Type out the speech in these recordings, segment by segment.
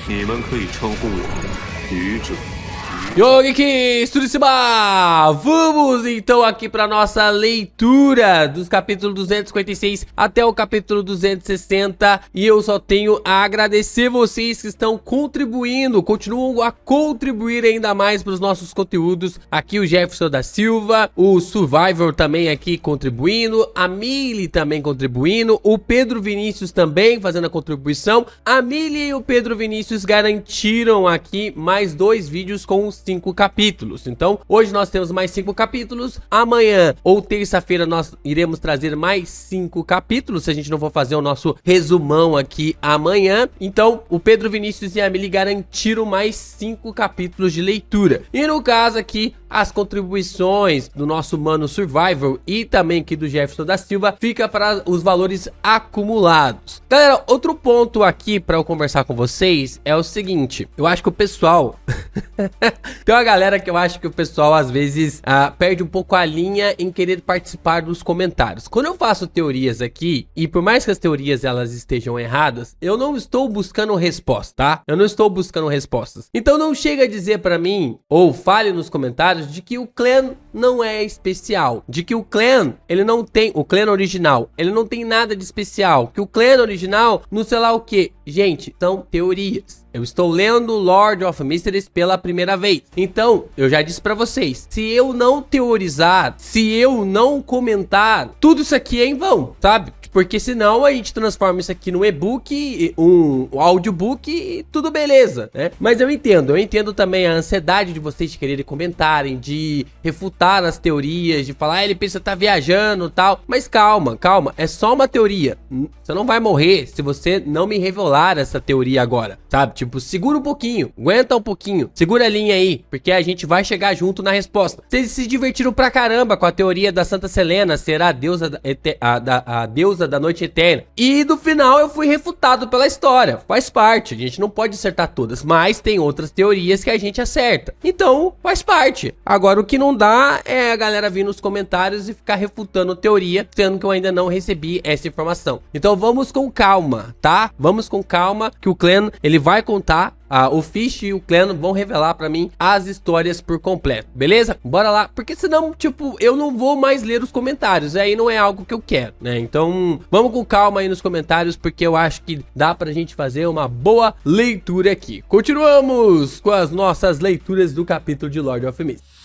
你们可以称呼我愚者。 Yogeki Tsurushima! Vamos então aqui para nossa leitura dos capítulos 256 até o capítulo 260. E eu só tenho a agradecer vocês que estão contribuindo, continuam a contribuir ainda mais para os nossos conteúdos. Aqui o Jefferson da Silva, o Survivor também aqui contribuindo, a Mili também contribuindo, o Pedro Vinícius também fazendo a contribuição. A Mili e o Pedro Vinícius garantiram aqui mais 2 vídeos com 5 capítulos. Então, hoje nós temos mais 5 capítulos. Amanhã ou terça-feira nós iremos trazer mais 5 capítulos, se a gente não for fazer o nosso resumão aqui amanhã. Então, o Pedro Vinícius e a Mili garantiram mais 5 capítulos de leitura. E no caso aqui, as contribuições do nosso mano Survival e também aqui do Jefferson da Silva fica para os valores acumulados. Galera, outro ponto aqui para eu conversar com vocês é o seguinte. Eu acho que o pessoal... Tem uma galera que eu acho que o pessoal às vezes perde um pouco a linha em querer participar dos comentários. Quando eu faço teorias aqui, e por mais que as teorias elas estejam erradas, eu não estou buscando resposta, tá? Eu não estou buscando respostas. Então não chega a dizer pra mim, ou fale nos comentários, de que o clã não é especial. De que o clã, ele não tem, o clã original, ele não tem nada de especial. Que o clã original, não sei lá o que. Gente, são teorias. Eu estou lendo Lord of Mysteries pela primeira vez. Então, eu já disse pra vocês, se eu não teorizar, se eu não comentar, tudo isso aqui é em vão, sabe? Porque senão a gente transforma isso aqui num e-book, um audiobook e tudo beleza, né? Mas eu entendo também a ansiedade de vocês de quererem comentarem, de refutar as teorias, de falar, ele pensa que tá viajando e tal. Mas calma, calma, é só uma teoria. Você não vai morrer se você não me revelar essa teoria agora, sabe? Tipo, segura um pouquinho, aguenta um pouquinho, segura a linha aí, porque a gente vai chegar junto na resposta. Vocês se divertiram pra caramba com a teoria da Santa Selena ser a deusa a deusa da noite eterna. E no final eu fui refutado pela história. Faz parte, a gente não pode acertar todas, mas tem outras teorias que a gente acerta. Então, faz parte. Agora, o que não dá é a galera vir nos comentários e ficar refutando teoria, sendo que eu ainda não recebi essa informação. Então, vamos com calma, tá? Vamos com calma, que o clã, ele vai contar. O Fish e o Clan vão revelar pra mim as histórias por completo, beleza? Bora lá, porque senão, tipo, eu não vou mais ler os comentários, aí não é algo que eu quero, né? Então, vamos com calma aí nos comentários, porque eu acho que dá pra gente fazer uma boa leitura aqui. Continuamos com as nossas leituras do capítulo de Lord of Mysteries.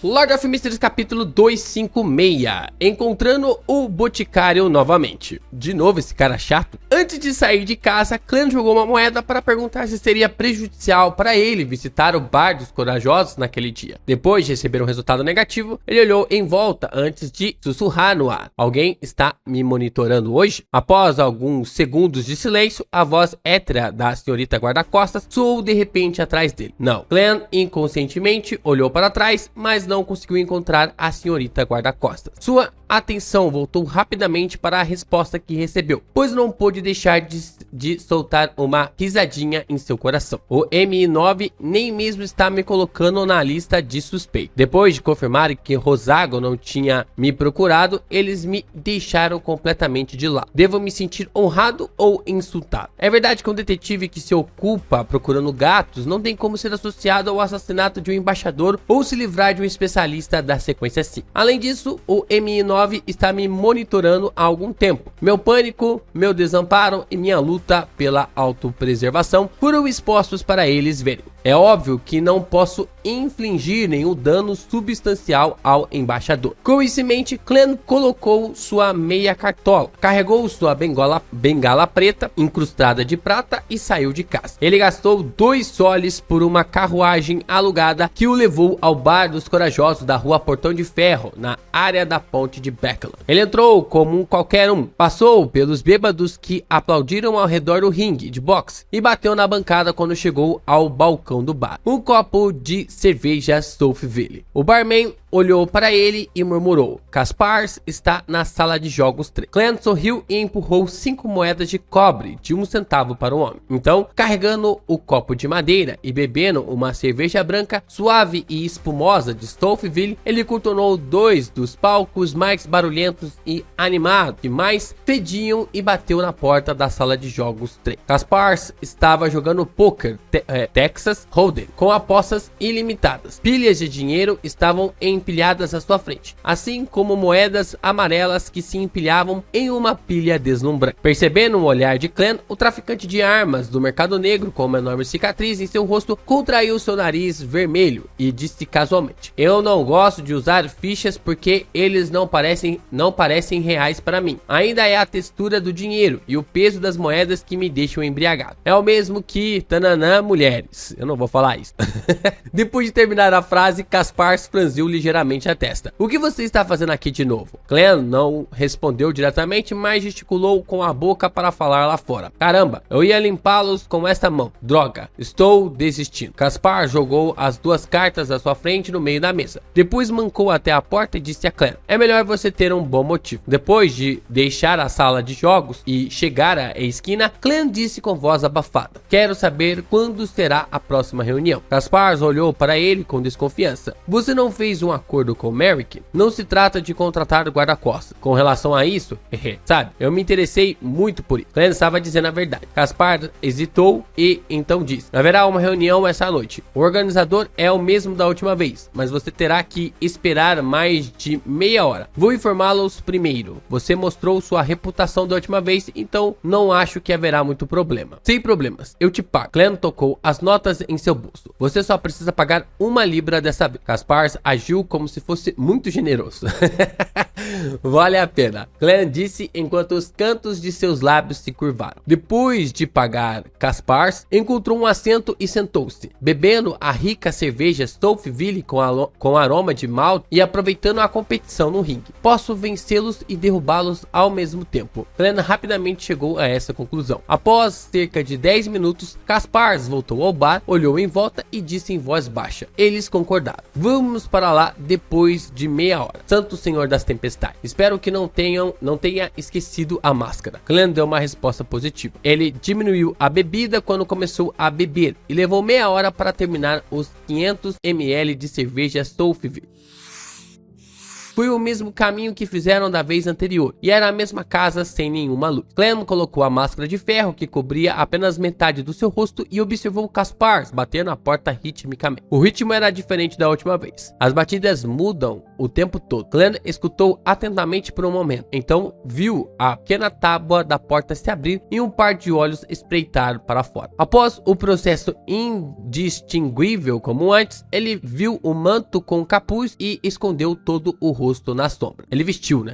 Lord of Mysteries capítulo 256, encontrando o Boticário novamente. De novo esse cara chato. Antes de sair de casa, Clan jogou uma moeda para perguntar se seria prejudicial para ele visitar o Bar dos Corajosos naquele dia. Depois de receber um resultado negativo, ele olhou em volta antes de sussurrar no ar. Alguém está me monitorando hoje? Após alguns segundos de silêncio, a voz étrea da senhorita guarda-costas soou de repente atrás dele. Não. Clan inconscientemente olhou para trás, mas não conseguiu encontrar a senhorita guarda-costas. Sua atenção voltou rapidamente para a resposta que recebeu, pois não pôde deixar de soltar uma risadinha em seu coração. O MI9 nem mesmo está me colocando na lista de suspeitos. Depois de confirmar que Rosago não tinha me procurado, eles me deixaram completamente de lado. Devo me sentir honrado ou insultado? É verdade que um detetive que se ocupa procurando gatos não tem como ser associado ao assassinato de um embaixador ou se livrar de um especialista da sequência 5. Além disso, o MI9 está me monitorando há algum tempo. Meu pânico, meu desamparo e minha luta pela autopreservação foram expostos para eles verem. É óbvio que não posso infligir nenhum dano substancial ao embaixador. Com isso em mente, Clan colocou sua meia cartola, carregou sua bengala preta incrustada de prata e saiu de casa. Ele gastou 2 soles por uma carruagem alugada que o levou ao Bar dos Corajosos da rua Portão de Ferro, na área da ponte de Beckland. Ele entrou como um qualquer um, passou pelos bêbados que aplaudiram ao redor do ringue de boxe e bateu na bancada quando chegou ao balcão do bar. Um copo de cerveja Soulville. O barman olhou para ele e murmurou: Caspars está na sala de jogos 3. Clan sorriu e empurrou 5 moedas de cobre de 1 centavo para o homem. Então, carregando o copo de madeira e bebendo uma cerveja branca suave e espumosa de Stouffville, ele contornou 2 dos palcos mais barulhentos e animados que mais fediam e bateu na porta da sala de jogos 3. Caspars estava jogando poker Texas Hold'em com apostas ilimitadas. Pilhas de dinheiro estavam empilhadas à sua frente, assim como moedas amarelas que se empilhavam em uma pilha deslumbrante. Percebendo o olhar de Clan, o traficante de armas do mercado negro, com uma enorme cicatriz em seu rosto, contraiu seu nariz vermelho e disse casualmente: eu não gosto de usar fichas porque eles não parecem reais para mim. Ainda é a textura do dinheiro e o peso das moedas que me deixam embriagado. É o mesmo que tananã mulheres. Eu não vou falar isso. Depois de terminar a frase, Caspars franziu ligeiramente a testa. O que você está fazendo aqui de novo? Clan não respondeu diretamente, mas gesticulou com a boca para falar lá fora. Caramba, eu ia limpá-los com esta mão. Droga, estou desistindo. Caspar jogou as 2 cartas à sua frente no meio da mesa. Depois mancou até a porta e disse a Clan: é melhor você ter um bom motivo. Depois de deixar a sala de jogos e chegar à esquina, Clan disse com voz abafada: quero saber quando será a próxima reunião. Caspar olhou para ele com desconfiança. Você não fez um acordo com Merrick? Não se trata de contratar guarda-costas. Com relação a isso, sabe, eu me interessei muito por isso. Clan estava dizendo a verdade. Caspar hesitou e então disse: haverá uma reunião essa noite. O organizador é o mesmo da última vez, mas você terá que esperar mais de meia hora. Vou informá-los primeiro. Você mostrou sua reputação da última vez, então não acho que haverá muito problema. Sem problemas, eu te pago. Clan tocou as notas em seu bolso. Você só precisa pagar 1 libra dessa vez. Caspar agiu como se fosse muito generoso. Vale a pena, Clan disse enquanto os cantos de seus lábios se curvaram. Depois de pagar, Caspar encontrou um assento e sentou-se, bebendo a rica cerveja Stouffville com aroma de malte e aproveitando a competição no ringue. Posso vencê-los e derrubá-los ao mesmo tempo. Clan rapidamente chegou a essa conclusão. Após cerca de 10 minutos, Caspar voltou ao bar, olhou em volta e disse em voz baixa. Eles concordaram. Vamos para lá depois de meia hora. Santo Senhor das Tempestades. Espero que não tenha esquecido a máscara. Clan deu uma resposta positiva. Ele diminuiu a bebida quando começou a beber e levou meia hora para terminar os 500 ml de cerveja Stouffville. Foi o mesmo caminho que fizeram da vez anterior, e era a mesma casa sem nenhuma luz. Clan colocou a máscara de ferro que cobria apenas metade do seu rosto e observou Caspar bater na porta ritmicamente. O ritmo era diferente da última vez. As batidas mudam o tempo todo. Clan escutou atentamente por um momento, então viu a pequena tábua da porta se abrir e um par de olhos espreitar para fora. Após o processo indistinguível como antes, ele viu o manto com capuz e escondeu todo o rosto na sombra. Ele vestiu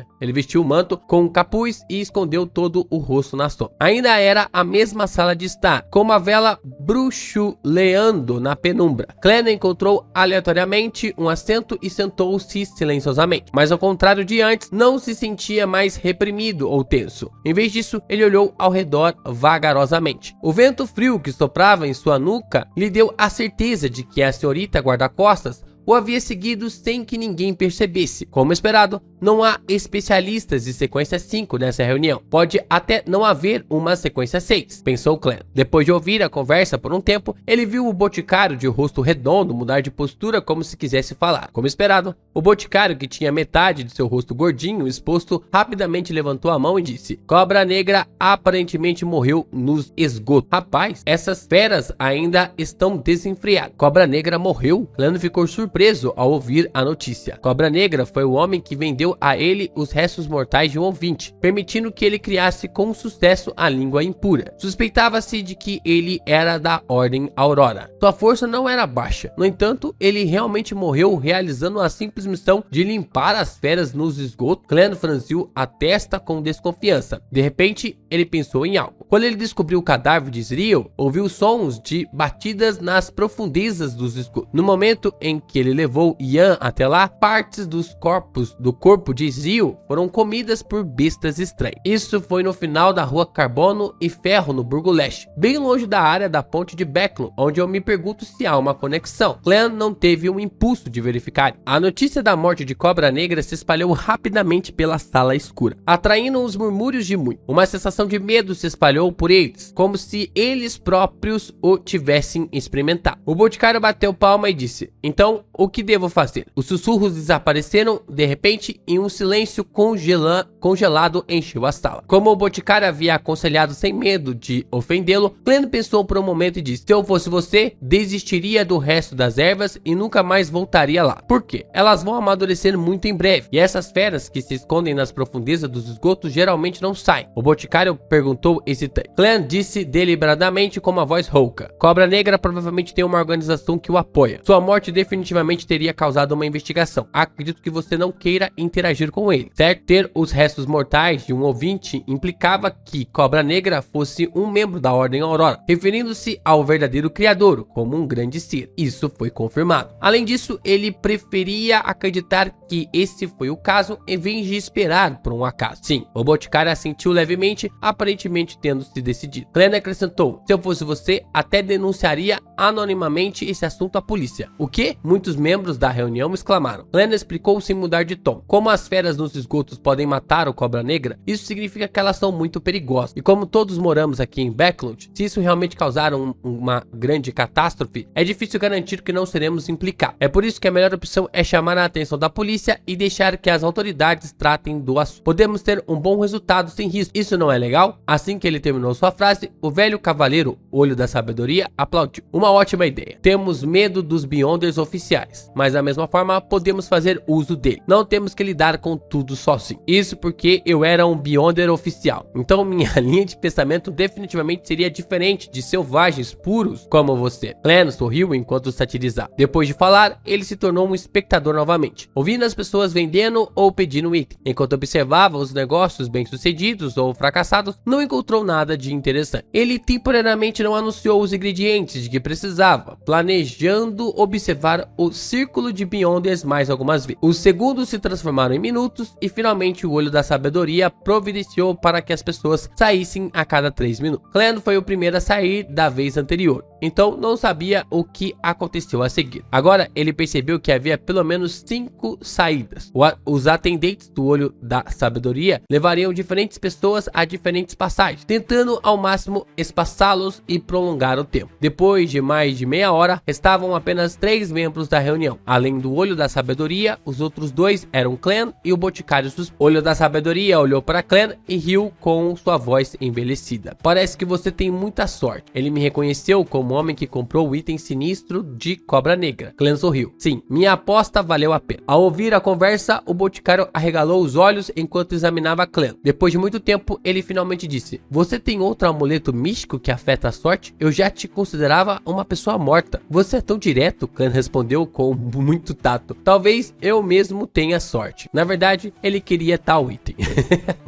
o manto com capuz e escondeu todo o rosto na sombra. Ainda era a mesma sala de estar, com uma vela bruxuleando na penumbra. Clan encontrou aleatoriamente um assento e sentou-se silenciosamente, mas ao contrário de antes, não se sentia mais reprimido ou tenso. Em vez disso, ele olhou ao redor vagarosamente. O vento frio que soprava em sua nuca lhe deu a certeza de que a senhorita guarda-costas o havia seguido sem que ninguém percebesse. Como esperado, não há especialistas de sequência 5 nessa reunião. Pode até não haver uma sequência 6, pensou Clan. Depois de ouvir a conversa por um tempo, ele viu o boticário de rosto redondo mudar de postura como se quisesse falar. Como esperado, o boticário, que tinha metade de seu rosto gordinho exposto, rapidamente levantou a mão e disse: Cobra Negra aparentemente morreu nos esgotos. Rapaz, essas feras ainda estão desenfreadas. Cobra Negra morreu? Clan ficou surpreso ao ouvir a notícia. Cobra Negra foi o homem que vendeu a ele os restos mortais de um ouvinte, permitindo que ele criasse com sucesso a língua impura. Suspeitava-se de que ele era da Ordem Aurora. Sua força não era baixa. No entanto, ele realmente morreu realizando a simples missão de limpar as feras nos esgotos. Clan franziu a testa com desconfiança. De repente, ele pensou em algo. Quando ele descobriu o cadáver de Zriel, ouviu sons de batidas nas profundezas dos esgotos. No momento em que ele levou Yan até lá, partes do corpo de Zio foram comidas por bestas estranhas. Isso foi no final da rua Carbono e Ferro, no Burgo Leste, bem longe da área da ponte de Becklon, onde eu me pergunto se há uma conexão. Clan não teve um impulso de verificar. A notícia da morte de Cobra Negra se espalhou rapidamente pela sala escura, atraindo os murmúrios de muitos. Uma sensação de medo se espalhou por eles, como se eles próprios o tivessem experimentado. O Boticário bateu palma e disse: então, o que devo fazer? Os sussurros desapareceram de repente e um silêncio congelado encheu a sala. Como o Boticário havia aconselhado sem medo de ofendê-lo, Clan pensou por um momento e disse: se eu fosse você, desistiria do resto das ervas e nunca mais voltaria lá. Por quê? Elas vão amadurecer muito em breve, e essas feras que se escondem nas profundezas dos esgotos geralmente não saem. O Boticário perguntou hesitante. Clan disse deliberadamente com uma voz rouca: Cobra Negra provavelmente tem uma organização que o apoia. Sua morte definitivamente teria causado uma investigação. Acredito que você não queira interagir com ele, certo? Ter os restos mortais de um ouvinte implicava que Cobra Negra fosse um membro da Ordem Aurora, referindo-se ao verdadeiro criador como um grande ser. Isso foi confirmado. Além disso, ele preferia acreditar que esse foi o caso em vez de esperar por um acaso. Sim, o Boticário assentiu levemente, aparentemente tendo se decidido. Clan acrescentou: se eu fosse você, até denunciaria anonimamente esse assunto à polícia. O que? Muitos membros da reunião exclamaram. Clan explicou sem mudar de tom: como as feras nos esgotos podem matar o Cobra Negra, isso significa que elas são muito perigosas. E como todos moramos aqui em Becklon, se isso realmente causar uma grande catástrofe, é difícil garantir que não seremos implicados. É por isso que a melhor opção é chamar a atenção da polícia e deixar que as autoridades tratem do assunto. Podemos ter um bom resultado sem risco. Isso não é legal? Assim que ele terminou sua frase, o velho cavaleiro, Olho da Sabedoria, aplaudiu. Uma ótima ideia. Temos medo dos Beyonders oficiais, mas da mesma forma podemos fazer uso dele. Não temos que lidar com tudo sozinho. Isso porque eu era um Beyonder oficial. Então minha linha de pensamento definitivamente seria diferente de selvagens puros como você. Clan sorriu enquanto satirizava. Depois de falar, ele se tornou um espectador novamente, ouvindo as pessoas vendendo ou pedindo item. Enquanto observava os negócios bem-sucedidos ou fracassados, não encontrou nada de interessante. Ele temporariamente não anunciou os ingredientes de que precisava, planejando observar o círculo de Beyonders mais algumas vezes. Os segundos se transformaram em minutos e finalmente o Olho da Sabedoria providenciou para que as pessoas saíssem a cada 3 minutos. Clan foi o primeiro a sair da vez anterior, então não sabia o que aconteceu a seguir. Agora ele percebeu que havia pelo menos 5 saídas. Os atendentes do Olho da Sabedoria levariam diferentes pessoas a diferentes passagens, tentando ao máximo espaçá-los e prolongar o tempo. Depois de mais de meia hora, restavam apenas 3 membros da reunião. Além do Olho da Sabedoria, os outros 2 eram Clan e o Boticário suspeito. Olho da Sabedoria olhou para Clan e riu com sua voz envelhecida. Parece que você tem muita sorte. Ele me reconheceu como o homem que comprou o item sinistro de Cobra Negra. Clan sorriu. Sim, minha aposta valeu a pena. Ao ouvir a conversa, o Boticário arregalou os olhos enquanto examinava Clan. Depois de muito tempo, ele finalmente disse: você tem outro amuleto místico que afeta a sorte? Eu já te considerava uma pessoa morta. Você é tão direto, Clan respondeu com muito tato. Talvez eu mesmo tenha sorte. Na verdade, ele queria tal item.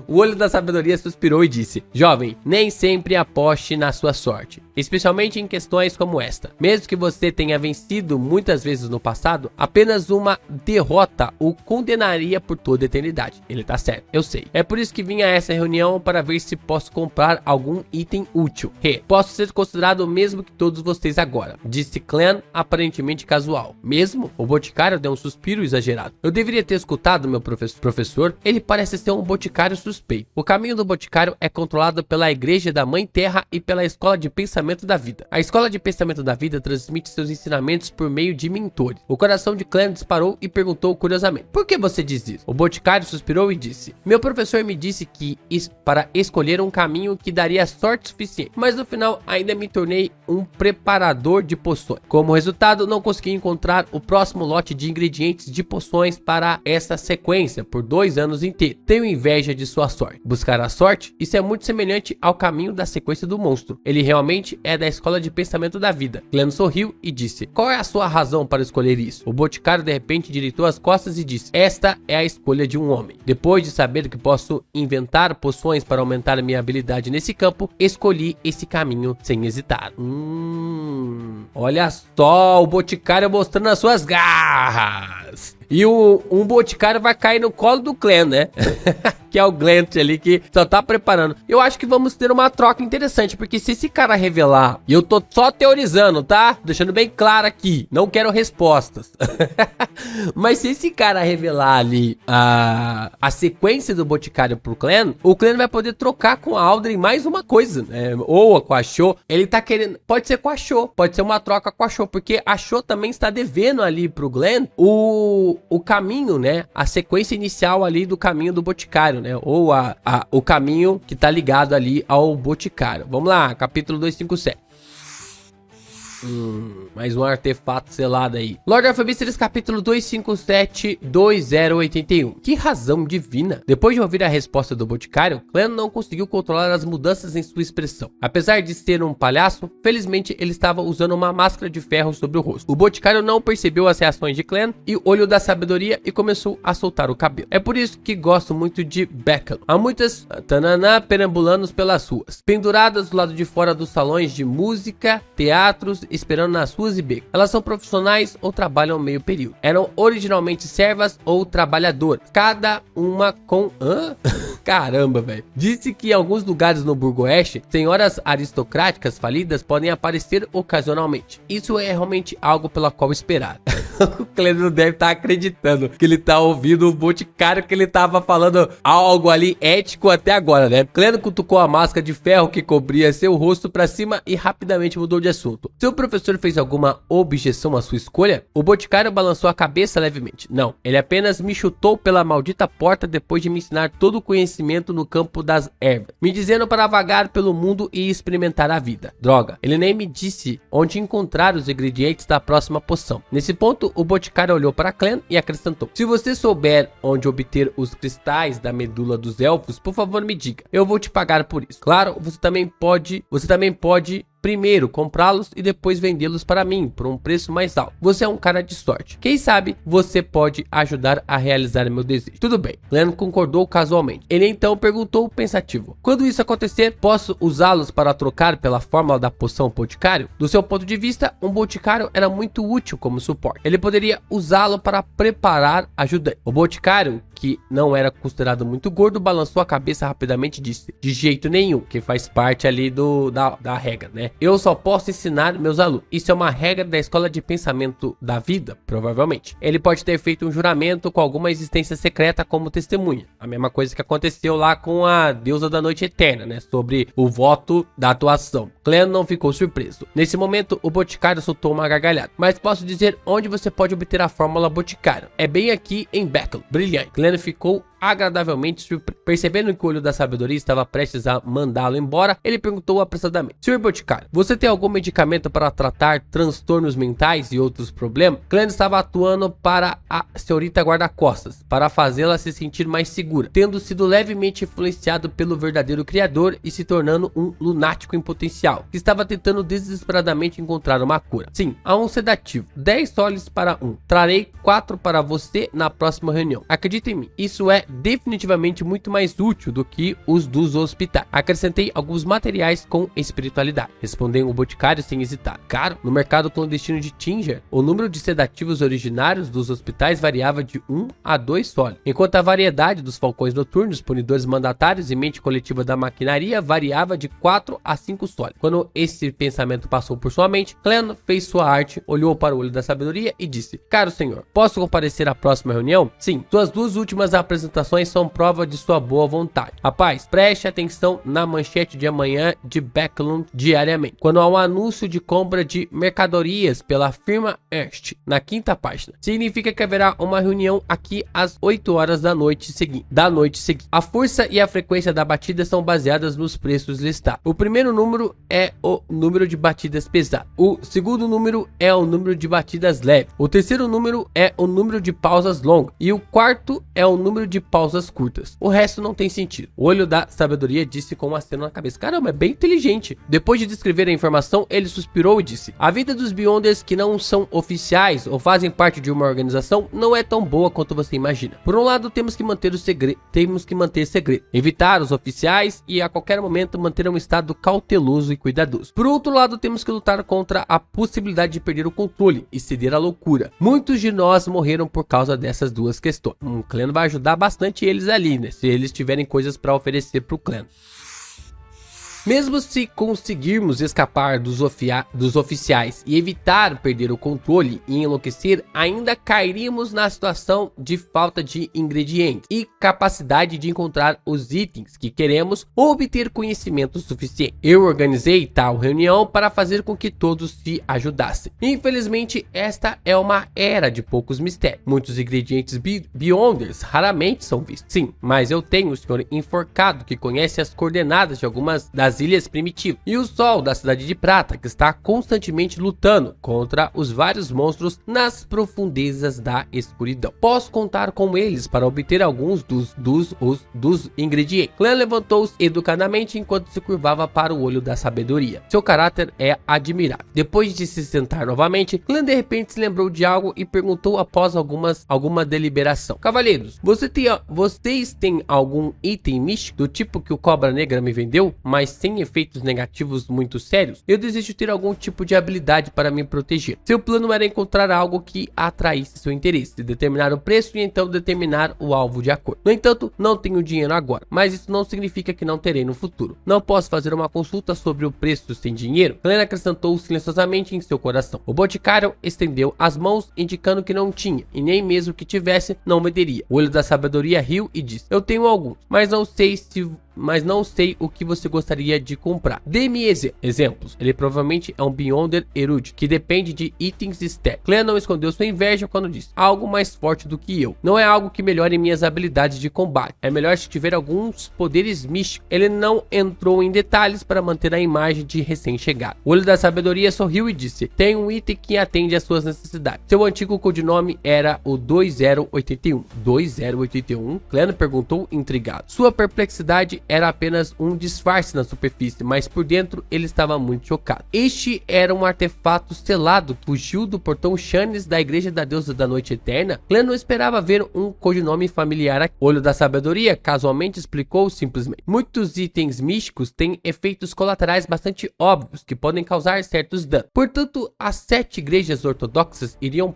O Olho da Sabedoria suspirou e disse: jovem, nem sempre aposte na sua sorte, especialmente em questões como esta. Mesmo que você tenha vencido muitas vezes no passado, apenas uma derrota o condenaria por toda a eternidade. Ele tá certo, eu sei. É por isso que vim a essa reunião, para ver se posso comprar algum item útil. Posso ser considerado o mesmo que todos vocês agora, disse Clan aparentemente casual. Mesmo? O Boticário deu um suspiro exagerado. Eu deveria ter escutado meu professor. Ele parece ser um Boticário suspeito. O caminho do Boticário é controlado pela Igreja da Mãe Terra e pela Escola de Pensamento da Vida. A Escola de Pensamento da Vida transmite seus ensinamentos por meio de mentores. O coração de Clan disparou e perguntou curiosamente: por que você diz isso? O Boticário suspirou e disse: meu professor me disse que para escolher um caminho que daria sorte suficiente, mas no final ainda me tornei um preparador de poções. Como resultado, não consegui encontrar o próximo lote de ingredientes de poções para essa sequência por 2 anos inteiros. Tenho inveja de sua sua sorte. Buscar a sorte? Isso é muito semelhante ao caminho da sequência do monstro. Ele realmente é da escola de pensamento da vida. Glenn sorriu e disse: qual é a sua razão para escolher isso? O Boticário de repente direitou as costas e disse: esta é a escolha de um homem. Depois de saber que posso inventar poções para aumentar a minha habilidade nesse campo, escolhi esse caminho sem hesitar. Olha só, o Boticário mostrando as suas garras. E um Boticário vai cair no colo do Glenn, né? Que é o Glenn ali que só tá preparando. Eu acho que vamos ter uma troca interessante, porque se esse cara revelar, e eu tô só teorizando, tá? Deixando bem claro aqui, não quero respostas. Mas se esse cara revelar ali a sequência do Boticário pro Glenn, o Glenn vai poder trocar com a Aldrin mais uma coisa, né? Ou com a Cho. Ele tá querendo, pode ser com a Cho, pode ser uma troca com a Cho, porque a Cho também está devendo ali pro Glenn o caminho, né? A sequência inicial ali do caminho do Boticário, né? Ou o caminho que tá ligado ali ao Boticário. Vamos lá, capítulo 257. Mais um artefato selado aí. Lord of Mysteries, capítulo 257, 2081. Que razão divina. Depois de ouvir a resposta do Boticário, Glenn não conseguiu controlar as mudanças em sua expressão. Apesar de ser um palhaço, felizmente ele estava usando uma máscara de ferro sobre o rosto. O Boticário não percebeu as reações de Glenn e olhou da sabedoria e começou a soltar o cabelo. É por isso que gosto muito de Beckel. Há muitas perambulando pelas ruas, penduradas do lado de fora dos salões de música, teatros, esperando nas ruas e becos. Elas são profissionais ou trabalham meio período. Eram originalmente servas ou trabalhadoras, cada uma com... Caramba, velho. Disse que em alguns lugares no Burgo-Oeste, senhoras aristocráticas falidas podem aparecer ocasionalmente. Isso é realmente algo pela qual esperar. O Glenn não deve estar acreditando que ele tá ouvindo o Boticário, que ele tava falando algo ali ético até agora, né? Glenn cutucou a máscara de ferro que cobria seu rosto pra cima e rapidamente mudou de assunto. Seu professor fez alguma objeção à sua escolha? O Boticário balançou a cabeça levemente. Não, ele apenas me chutou pela maldita porta depois de me ensinar todo o conhecimento no campo das ervas, me dizendo para vagar pelo mundo e experimentar a vida. Droga, ele nem me disse onde encontrar os ingredientes da próxima poção. Nesse ponto, o Boticário olhou para Glenn e acrescentou: se você souber onde obter os cristais da medula dos elfos, por favor me diga. Eu vou te pagar por isso. Claro, você também pode primeiro comprá-los e depois vendê-los para mim por um preço mais alto. Você é um cara de sorte. Quem sabe você pode ajudar a realizar meu desejo. Tudo bem. Glenn concordou casualmente. Ele então perguntou pensativo: quando isso acontecer, posso usá-los para trocar pela fórmula da poção Boticário? Do seu ponto de vista, um Boticário era muito útil como suporte. Ele poderia usá-lo para preparar ajudante. O Boticário, que não era considerado muito gordo, balançou a cabeça rapidamente e disse: de jeito nenhum, que faz parte ali da regra, né? Eu só posso ensinar meus alunos. Isso é uma regra da escola de pensamento da vida, provavelmente. Ele pode ter feito um juramento com alguma existência secreta como testemunha. A mesma coisa que aconteceu lá com a deusa da noite eterna, né? Sobre o voto da atuação. Glenn não ficou surpreso. Nesse momento, o Boticário soltou uma gargalhada. Mas posso dizer onde você pode obter a fórmula Boticário. É bem aqui em Beckel. Brilhante. Glenn ficou agradavelmente surpreso. Percebendo que o olho da sabedoria estava prestes a mandá-lo embora, ele perguntou apressadamente: Sr. Boticário, você tem algum medicamento para tratar transtornos mentais e outros problemas? Glenn estava atuando para a senhorita guarda-costas, para fazê-la se sentir mais segura, tendo sido levemente influenciado pelo verdadeiro criador e se tornando um lunático em potencial, que estava tentando desesperadamente encontrar uma cura. Sim, há um sedativo, 10 soles para um. Trarei 4 para você na próxima reunião. Acredite em mim, isso é definitivamente muito mais útil do que os dos hospitais. Acrescentei alguns materiais com espiritualidade. Respondeu o Boticário sem hesitar. Caro, no mercado clandestino de Tinger, o número de sedativos originários dos hospitais variava de 1 a 2 soles, enquanto a variedade dos falcões noturnos, punidores mandatários e mente coletiva da maquinaria variava de 4 a 5 soles. Quando esse pensamento passou por sua mente, Glenn fez sua arte, olhou para o olho da sabedoria e disse: caro senhor, posso comparecer à próxima reunião? Sim, suas duas últimas apresentações são prova de sua boa vontade. Rapaz, preste atenção na manchete de amanhã de Becklund diariamente, quando há um anúncio de compra de mercadorias pela firma Ernst, na 5ª página. Significa que haverá uma reunião aqui às 8 horas da noite seguinte. A força e a frequência da batida são baseadas nos preços listados. O primeiro número é o número de batidas pesadas. O segundo número é o número de batidas leves. O terceiro número é o número de pausas longas. E o quarto é o número de pausas curtas. O resto não tem sentido. O olho da sabedoria disse com um aceno na cabeça. Caramba, é bem inteligente. Depois de descrever a informação, ele suspirou e disse: a vida dos Beyonders que não são oficiais ou fazem parte de uma organização não é tão boa quanto você imagina. Por um lado, temos que manter segredo, evitar os oficiais e a qualquer momento manter um estado cauteloso e cuidadoso. Por outro lado, temos que lutar contra a possibilidade de perder o controle e ceder à loucura. Muitos de nós morreram por causa dessas duas questões. O clã vai ajudar bastante eles ali, né? Se eles tiverem coisas para oferecer pro clã. Mesmo se conseguirmos escapar dos oficiais e evitar perder o controle e enlouquecer, ainda cairíamos na situação de falta de ingredientes e capacidade de encontrar os itens que queremos ou obter conhecimento suficiente. Eu organizei tal reunião para fazer com que todos se ajudassem. Infelizmente, esta é uma era de poucos mistérios. Muitos ingredientes Beyonders raramente são vistos. Sim, mas eu tenho o senhor enforcado que conhece as coordenadas de algumas das ilhas primitivas e o sol da cidade de prata que está constantemente lutando contra os vários monstros nas profundezas da escuridão. Posso contar com eles para obter alguns dos ingredientes. Clã levantou-se educadamente enquanto se curvava para o olho da sabedoria. Seu caráter é admirável. Depois de se sentar novamente, Clã de repente se lembrou de algo e perguntou após alguma deliberação: cavalheiros, vocês têm algum item místico do tipo que o Cobra Negra me vendeu, mas sem efeitos negativos muito sérios? Eu desejo ter algum tipo de habilidade para me proteger. Seu plano era encontrar algo que atraísse seu interesse, determinar o preço e então determinar o alvo de acordo. No entanto, não tenho dinheiro agora, mas isso não significa que não terei no futuro. Não posso fazer uma consulta sobre o preço sem dinheiro? Clã acrescentou silenciosamente em seu coração. O boticário estendeu as mãos, indicando que não tinha, e nem mesmo que tivesse, não venderia. O olho da sabedoria riu e disse: eu tenho alguns, mas não sei o que você gostaria de comprar. Dê-me exemplos. Ele provavelmente é um Beyonder erudito, que depende de itens externos. Clã não escondeu sua inveja quando disse: algo mais forte do que eu. Não é algo que melhore minhas habilidades de combate. É melhor se tiver alguns poderes místicos. Ele não entrou em detalhes para manter a imagem de recém-chegado. O olho da sabedoria sorriu e disse: tem um item que atende às suas necessidades. Seu antigo codinome era o 2081. 2081? Clã perguntou intrigado. Sua perplexidade era apenas um disfarce na superfície, mas por dentro ele estava muito chocado. Este era um artefato selado que fugiu do portão Chanes da Igreja da Deusa da Noite Eterna. Clã não esperava ver um codinome familiar aqui. Olho da Sabedoria casualmente explicou simplesmente: muitos itens místicos têm efeitos colaterais bastante óbvios que podem causar certos danos. Portanto, as 7 igrejas ortodoxas iriam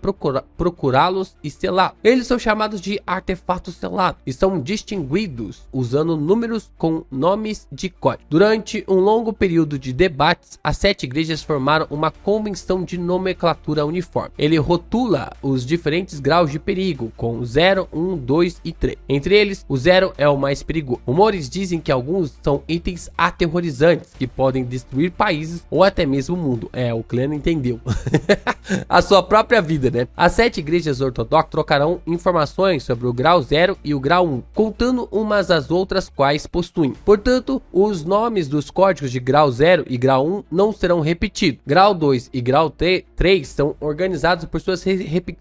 procurá-los e selá-los. Eles são chamados de artefatos selados e são distinguidos usando números com nomes de código. Durante um longo período de debates, as 7 igrejas formaram uma convenção de nomenclatura uniforme. Ele rotula os diferentes graus de perigo com 0, 1, 2 e 3. Entre eles, o 0 é o mais perigoso. Rumores dizem que alguns são itens aterrorizantes que podem destruir países ou até mesmo o mundo. O clã entendeu. A sua própria vida, né? As 7 igrejas ortodoxas trocarão informações sobre o grau 0 e o grau 1, contando umas às outras quais possuem. Portanto, os nomes dos códigos de grau 0 e grau 1 não serão repetidos. Grau 2 e grau 3 são organizados por suas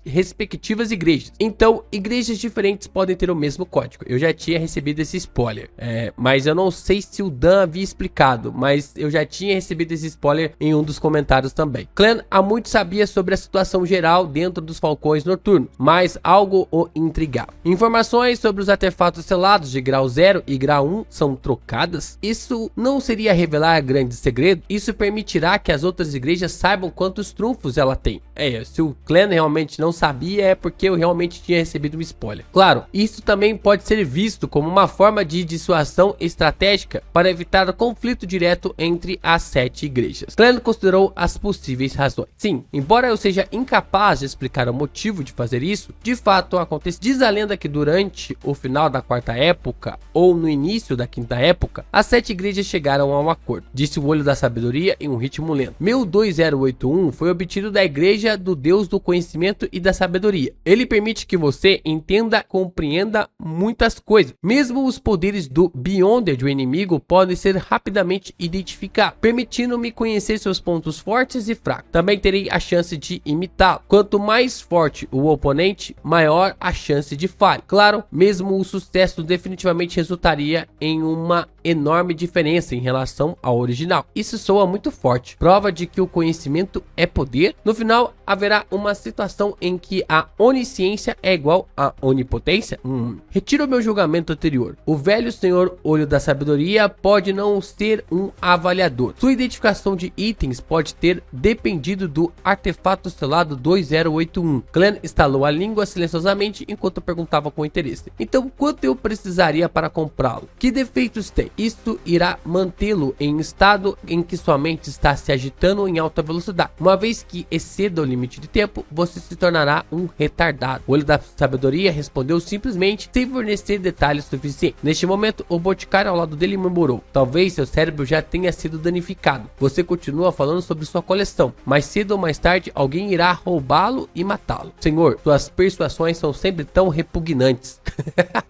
respectivas igrejas. Então, igrejas diferentes podem ter o mesmo código. Eu já tinha recebido esse spoiler, mas eu não sei se o Dan havia explicado, mas eu já tinha recebido esse spoiler em um dos comentários também. Clã há muito sabia sobre a situação geral dentro dos Falcões Noturnos, mas algo o intrigava. Informações sobre os artefatos selados de grau 0 e grau 1 são trocadas? Isso não seria revelar grande segredo? Isso permitirá que as outras igrejas saibam quantos trunfos ela tem. Se o clã realmente não sabia, é porque eu realmente tinha recebido um spoiler. Claro, isso também pode ser visto como uma forma de dissuasão estratégica para evitar o conflito direto entre as 7 igrejas. Clã considerou as possíveis razões. Sim, embora eu seja incapaz de explicar o motivo de fazer isso, de fato acontece. Diz a lenda que durante o final da 4ª época ou no início da 5ª época, as 7 igrejas chegaram a um acordo, disse o olho da sabedoria em um ritmo lento. Meu 2081 foi obtido da igreja seja do Deus do conhecimento e da sabedoria. Ele permite que você entenda, compreenda muitas coisas. Mesmo os poderes do Beyonder do inimigo podem ser rapidamente identificados, permitindo-me conhecer seus pontos fortes e fracos. Também terei a chance de imitá-lo. Quanto mais forte o oponente, maior a chance de falha. Claro, mesmo o sucesso definitivamente resultaria em uma enorme diferença em relação ao original. Isso soa muito forte. Prova de que o conhecimento é poder. No final, haverá uma situação em que a onisciência é igual a onipotência? Retiro meu julgamento anterior. O velho senhor Olho da Sabedoria pode não ser um avaliador. Sua identificação de itens pode ter dependido do artefato selado 2081. Clan estalou a língua silenciosamente enquanto perguntava com interesse. Então, quanto eu precisaria para comprá-lo? Que defeitos tem? Isto irá mantê-lo em estado em que sua mente está se agitando em alta velocidade. Uma vez que exceda o limite de tempo, você se tornará um retardado. O Olho da Sabedoria respondeu simplesmente, sem fornecer detalhes suficientes. Neste momento, o boticário ao lado dele murmurou: talvez seu cérebro já tenha sido danificado. Você continua falando sobre sua coleção. Mais cedo ou mais tarde, alguém irá roubá-lo e matá-lo. Senhor, suas persuasões são sempre tão repugnantes.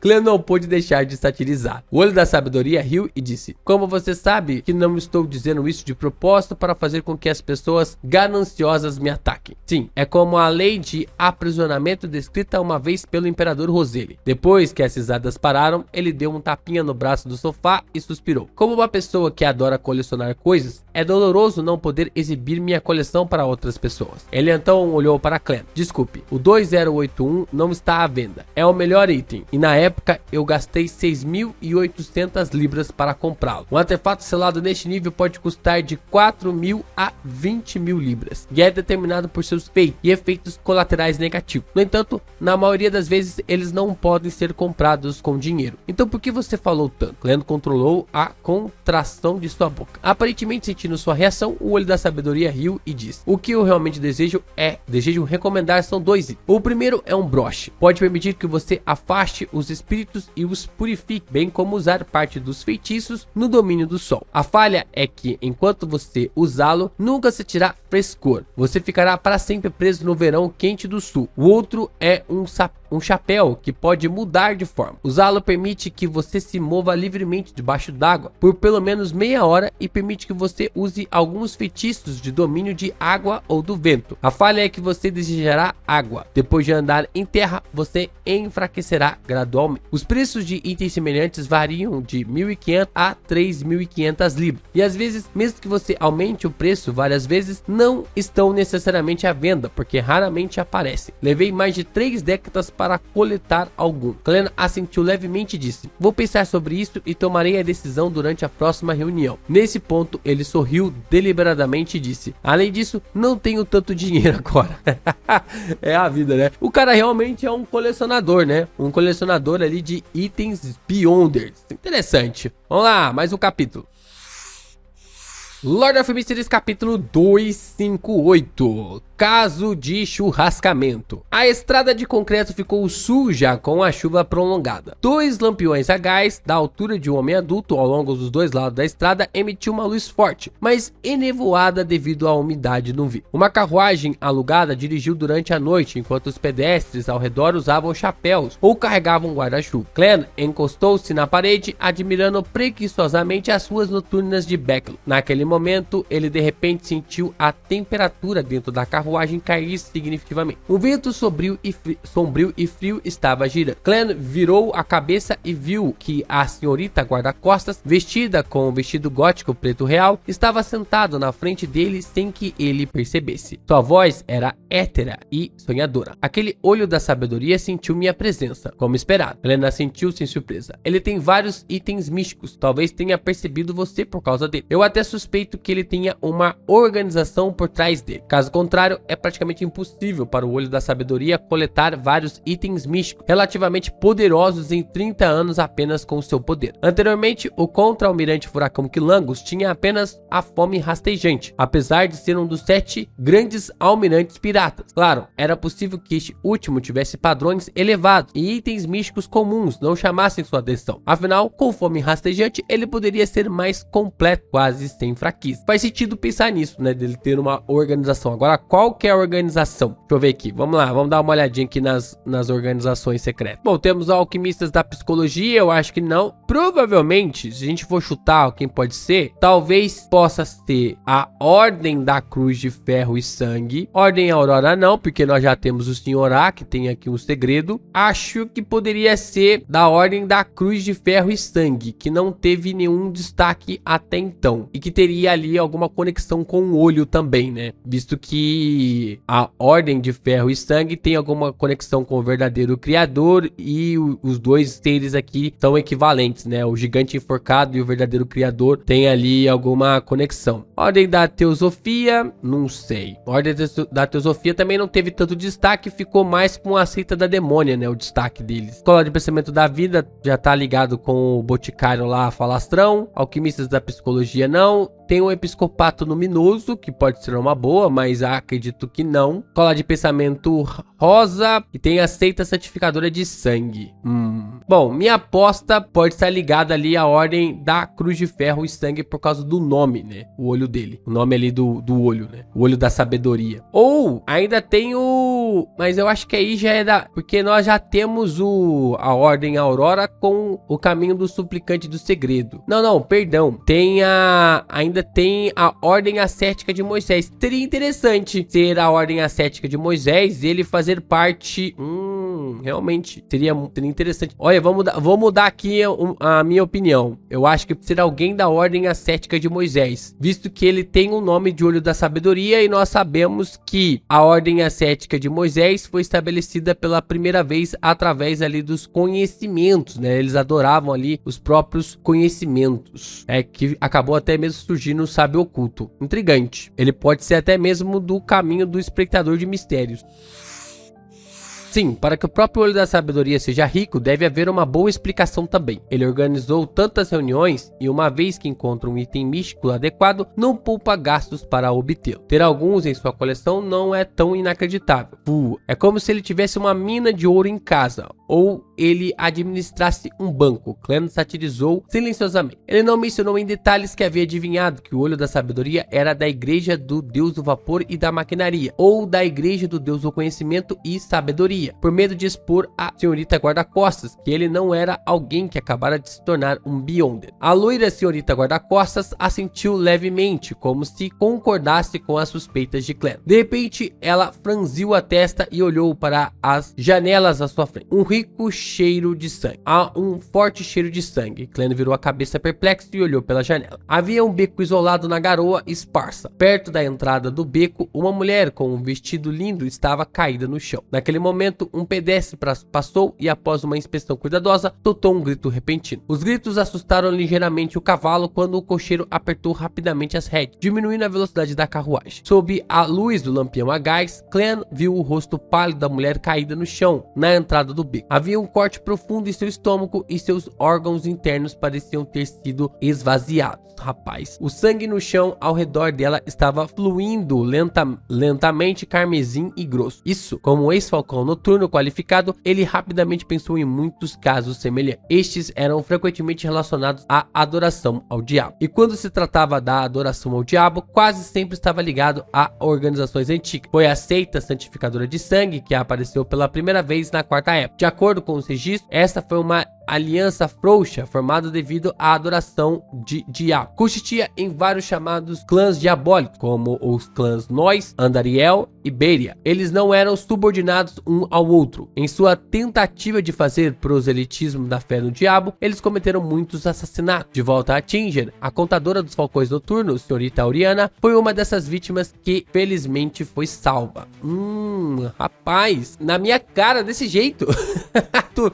Clan não pôde deixar de satirizar. O Olho da Sabedoria riu e disse: como você sabe que não estou dizendo isso de propósito para fazer com que as pessoas gananciosas me ataquem? Sim, é como a lei de aprisionamento descrita uma vez pelo imperador Roseli. Depois que as risadas pararam, ele deu um tapinha no braço do sofá e suspirou. Como uma pessoa que adora colecionar coisas, é doloroso não poder exibir minha coleção para outras pessoas. Ele então olhou para Clan. Desculpe, o 2081 não está à venda. É o melhor item e na época eu gastei 6.800 libras para comprá-lo. Um artefato selado neste nível pode custar de 4.000 a 20.000 libras e é determinado por seus feitos e efeitos colaterais negativos. No entanto, na maioria das vezes eles não podem ser comprados com dinheiro. Então por que você falou tanto? Clan controlou a contração de sua boca. Aparentemente sentindo sua reação, o Olho da Sabedoria riu e disse: o que eu realmente desejo recomendar são dois itens. O primeiro é um broche. Pode permitir que você afaste os espíritos e os purifique, bem como usar parte dos feitiços no domínio do sol. A falha é que enquanto você usá-lo, nunca se terá frescor. Você ficará para sempre preso no verão quente do sul. O outro é um chapéu que pode mudar de forma. Usá-lo permite que você se mova livremente debaixo d'água por pelo menos meia hora e permite que você use alguns feitiços de domínio de água ou do vento. A falha é que você desejará água. Depois de andar em terra, você enfraquecerá gradualmente. Os preços de itens semelhantes variam de 1.500 a 3.500 libras. E às vezes, mesmo que você aumente o preço várias vezes, não estão necessariamente à venda, porque raramente aparecem. Levei mais de 3 décadas para coletar algum. Clan assentiu levemente e disse: vou pensar sobre isso e tomarei a decisão durante a próxima reunião. Nesse ponto, ele sorriu deliberadamente e disse: além disso, não tenho tanto dinheiro agora. É a vida, né? O cara realmente é um colecionador, né? Um colecionador ali de itens Beyonders. Interessante. Vamos lá, mais um capítulo. Lord of Mysteries, capítulo 258. Caso de churrascamento. A estrada de concreto ficou suja com a chuva prolongada. 2 lampiões a gás, da altura de um homem adulto ao longo dos 2 lados da estrada, emitiu uma luz forte, mas enevoada devido à umidade no vidro. Uma carruagem alugada dirigiu durante a noite, enquanto os pedestres ao redor usavam chapéus ou carregavam guarda-chuva. Clan encostou-se na parede, admirando preguiçosamente as ruas noturnas de Beckley. Naquele momento, ele de repente sentiu a temperatura dentro da carruagem cair significativamente. Um vento sombrio e frio estava girando. Clan virou a cabeça e viu que a senhorita guarda-costas, vestida com um vestido gótico preto real, estava sentado na frente dele sem que ele percebesse. Sua voz era hétera e sonhadora. Aquele Olho da Sabedoria sentiu minha presença, como esperado. Helena sentiu sem surpresa. Ele tem vários itens místicos. Talvez tenha percebido você por causa dele. Eu até suspeito que ele tenha uma organização por trás dele. Caso contrário, é praticamente impossível para o Olho da Sabedoria coletar vários itens místicos relativamente poderosos em 30 anos apenas com seu poder. Anteriormente, o contra-almirante Furacão Quilangos tinha apenas a fome rastejante, apesar de ser um dos 7 grandes almirantes piratas. Claro, era possível que este último tivesse padrões elevados e itens místicos comuns não chamassem sua atenção. Afinal, com fome rastejante, ele poderia ser mais completo, quase sem fraqueza. Faz sentido pensar nisso, né, dele ter uma organização. Agora, qual qual que é a organização? Deixa eu ver aqui, vamos lá, vamos dar uma olhadinha aqui nas organizações secretas. Bom, temos alquimistas da psicologia, eu acho que não. Provavelmente, se a gente for chutar quem pode ser, talvez possa ser a Ordem da Cruz de Ferro e Sangue. Ordem Aurora não, porque nós já temos o Senhor A, que tem aqui um segredo. Acho que poderia ser da Ordem da Cruz de Ferro e Sangue, que não teve nenhum destaque até então. E que teria ali alguma conexão com o olho também, né? Visto que a Ordem de Ferro e Sangue tem alguma conexão com o verdadeiro Criador e os dois seres aqui são equivalentes, né? O gigante enforcado e o verdadeiro Criador tem ali alguma conexão. Ordem da Teosofia, não sei. Ordem da Teosofia também não teve tanto destaque, ficou mais com a seita da demônia, né? O destaque deles. Escola de Pensamento da Vida já tá ligado com o Boticário lá, Falastrão. Alquimistas da Psicologia não. Tem um Episcopato Luminoso, que pode ser uma boa, mas acredito que não. Escola de Pensamento Rosa. E tem a Seita Santificadora de Sangue. Bom, minha aposta pode estar ligada ali à Ordem da Cruz de Ferro e Sangue por causa do nome, né? O olho dele. O nome ali do olho, né? O olho da sabedoria. Ou ainda tem o... Mas eu acho que aí já é da... Porque nós já temos a Ordem Aurora com o Caminho do Suplicante do Segredo. Não, perdão. Ainda tem a Ordem Ascética de Moisés. Seria interessante ser a Ordem Ascética de Moisés e ele fazer parte... realmente, seria interessante. Olha, vou mudar aqui a minha opinião. Eu acho que ser alguém da Ordem Ascética de Moisés, visto que ele tem o nome de Olho da Sabedoria e nós sabemos que a Ordem Ascética de Moisés foi estabelecida pela primeira vez através ali dos conhecimentos, né? Eles adoravam ali os próprios conhecimentos, que acabou até mesmo surgindo no sábio oculto. Intrigante. Ele pode ser até mesmo do caminho do espectador de mistérios. Sim, para que o próprio Olho da Sabedoria seja rico, deve haver uma boa explicação também. Ele organizou tantas reuniões e uma vez que encontra um item místico adequado, não poupa gastos para obtê-lo. Ter alguns em sua coleção não é tão inacreditável. É como se ele tivesse uma mina de ouro em casa, ou ele administrasse um banco. Clan satirizou silenciosamente. Ele não mencionou em detalhes que havia adivinhado que o Olho da Sabedoria era da Igreja do Deus do Vapor e da Maquinaria, ou da Igreja do Deus do Conhecimento e Sabedoria, por medo de expor a senhorita guarda-costas que ele não era alguém que acabara de se tornar um Beyonder. A loira senhorita guarda-costas assentiu levemente, como se concordasse com as suspeitas de Clan. De repente, ela franziu a testa e olhou para as janelas à sua frente. Um rico cheiro de sangue. Há um forte cheiro de sangue. Clan virou a cabeça perplexo e olhou pela janela. Havia um beco isolado na garoa esparsa. Perto da entrada do beco, uma mulher com um vestido lindo estava caída no chão. Naquele momento, um pedestre passou e, após uma inspeção cuidadosa, soltou um grito repentino. Os gritos assustaram ligeiramente o cavalo quando o cocheiro apertou rapidamente as rédeas, diminuindo a velocidade da carruagem. Sob a luz do lampião a gás, Clan viu o rosto pálido da mulher caída no chão, na entrada do beco. Havia um corte profundo em seu estômago e seus órgãos internos pareciam ter sido esvaziados. Rapaz, o sangue no chão ao redor dela estava fluindo lentamente, carmesim e grosso. Isso, como ex-falcão noturno qualificado, ele rapidamente pensou em muitos casos semelhantes. Estes eram frequentemente relacionados à adoração ao diabo. E quando se tratava da adoração ao diabo, quase sempre estava ligado a organizações antigas. Foi a Seita Santificadora de Sangue que apareceu pela primeira vez na Quarta Época. De acordo com os registros, esta foi uma aliança frouxa formada devido à adoração de diabo. Consistia em vários chamados clãs diabólicos, como os clãs Nós, Andariel e Beria. Eles não eram subordinados um ao outro. Em sua tentativa de fazer proselitismo da fé no diabo, eles cometeram muitos assassinatos. De volta a Tinger, a contadora dos falcões noturnos, senhorita Auriana, foi uma dessas vítimas que felizmente foi salva. Rapaz, na minha cara desse jeito.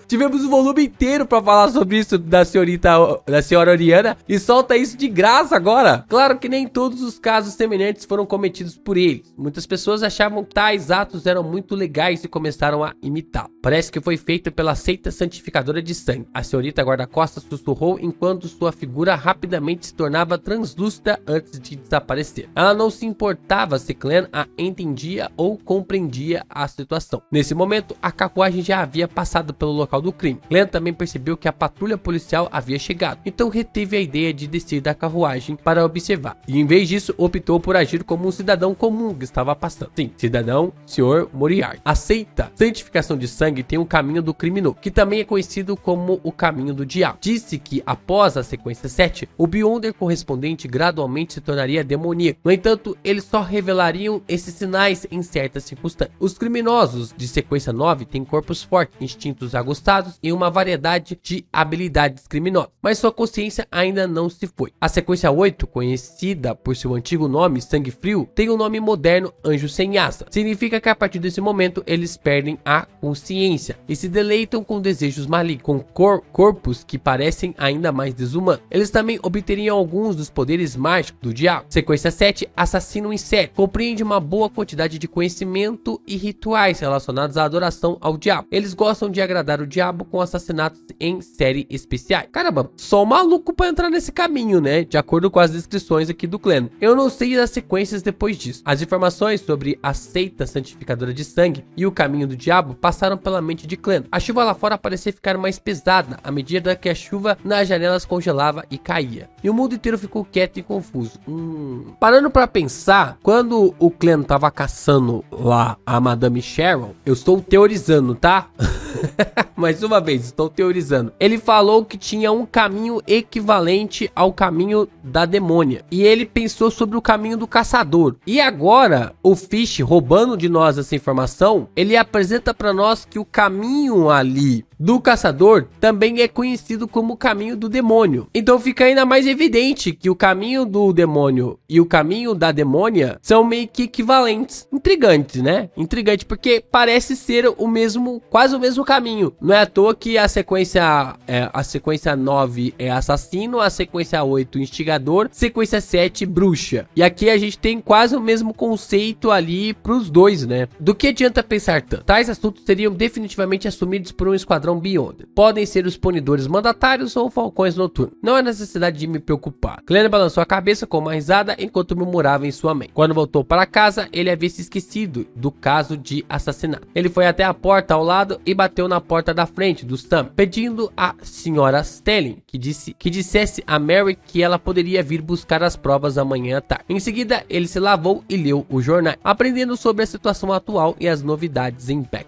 Tivemos um volume inteiro pra falar sobre isso da senhora Auriana e solta isso de graça agora. Claro que nem todos os casos semelhantes foram cometidos por eles. Muitas pessoas achavam que tais atos eram muito legais e começaram a imitá-lo. Parece que foi feito pela Seita Santificadora de Sangue. A senhorita guarda-costas sussurrou enquanto sua figura rapidamente se tornava translúcida antes de desaparecer. Ela não se importava se Clan a entendia ou compreendia a situação. Nesse momento, a carruagem já havia passado pelo pelo local do crime. Glenn também percebeu que a patrulha policial havia chegado, então reteve a ideia de descer da carruagem para observar. E em vez disso, optou por agir como um cidadão comum que estava passando. Sim, cidadão Sr. Moriarty. A seita Santificação de Sangue tem o caminho do criminoso, que também é conhecido como o caminho do diabo. Disse que após a sequência 7, o Beyonder correspondente gradualmente se tornaria demoníaco. No entanto, eles só revelariam esses sinais em certas circunstâncias. Os criminosos de sequência 9 têm corpos fortes, instintos aguçados e uma variedade de habilidades criminosas, mas sua consciência ainda não se foi. A sequência 8, conhecida por seu antigo nome Sangue Frio, tem o nome moderno Anjo Sem Asa. Significa que a partir desse momento eles perdem a consciência e se deleitam com desejos malignos, com corpos que parecem ainda mais desumanos. Eles também obteriam alguns dos poderes mágicos do diabo. Sequência 7, Assassino em Série, compreende uma boa quantidade de conhecimento e rituais relacionados à adoração ao diabo. Eles gostam de agradar o diabo com assassinatos em série especiais. Caramba, só um maluco pra entrar nesse caminho, né? De acordo com as descrições aqui do clã. Eu não sei das sequências depois disso. As informações sobre a seita santificadora de sangue e o caminho do diabo passaram pela mente de Clã. A chuva lá fora parecia ficar mais pesada à medida que a chuva nas janelas congelava e caía. E o mundo inteiro ficou quieto e confuso. Parando pra pensar, quando o Clã tava caçando lá a Madame Cheryl, eu estou teorizando, tá? Mais uma vez, estou teorizando. Ele falou que tinha um caminho equivalente ao caminho da demônia. E ele pensou sobre o caminho do caçador. E agora, o Fish, roubando de nós essa informação, ele apresenta para nós que o caminho ali do caçador também é conhecido como o caminho do demônio. Então fica ainda mais evidente que o caminho do demônio e o caminho da demônia são meio que equivalentes. Intrigante, né? Intrigante, porque parece ser o mesmo, quase o mesmo caminho. Não é à toa que a sequência 9 é assassino, a sequência 8 instigador, sequência 7 bruxa. E aqui a gente tem quase o mesmo conceito ali pros dois, né? Do que adianta pensar tanto? Tais assuntos seriam definitivamente assumidos por um esquadrão Beyonder. Podem ser os punidores mandatários ou falcões noturnos. Não há necessidade de me preocupar. Glenn balançou a cabeça com uma risada enquanto murmurava em sua mente. Quando voltou para casa, ele havia se esquecido do caso de assassinato. Ele foi até a porta ao lado e bateu na porta da frente do Sam, pedindo à senhora Stelling que dissesse a Mary que ela poderia vir buscar as provas amanhã à tarde. Em seguida, ele se lavou e leu o jornal, aprendendo sobre a situação atual e as novidades em Beck.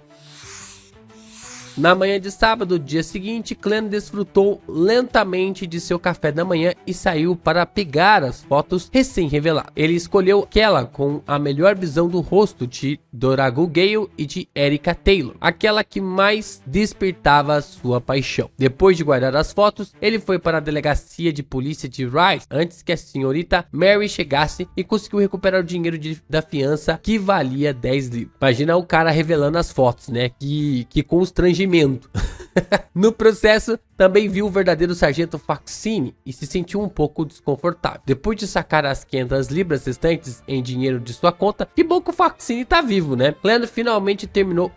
Na manhã de sábado, dia seguinte, Clã desfrutou lentamente de seu café da manhã e saiu para pegar as fotos recém-reveladas. Ele escolheu aquela com a melhor visão do rosto de Dorago Gale e de Erica Taylor, aquela que mais despertava sua paixão. Depois de guardar as fotos, ele foi para a delegacia de polícia de Rice antes que a senhorita Mary chegasse e conseguiu recuperar o dinheiro da fiança que valia 10 libras. Imagina o cara revelando as fotos, né? Que constrangimento. No processo, também viu o verdadeiro sargento Faxine e se sentiu um pouco desconfortável. Depois de sacar as 500 libras restantes em dinheiro de sua conta, que bom que o Faxine tá vivo, né? Clã finalmente terminou...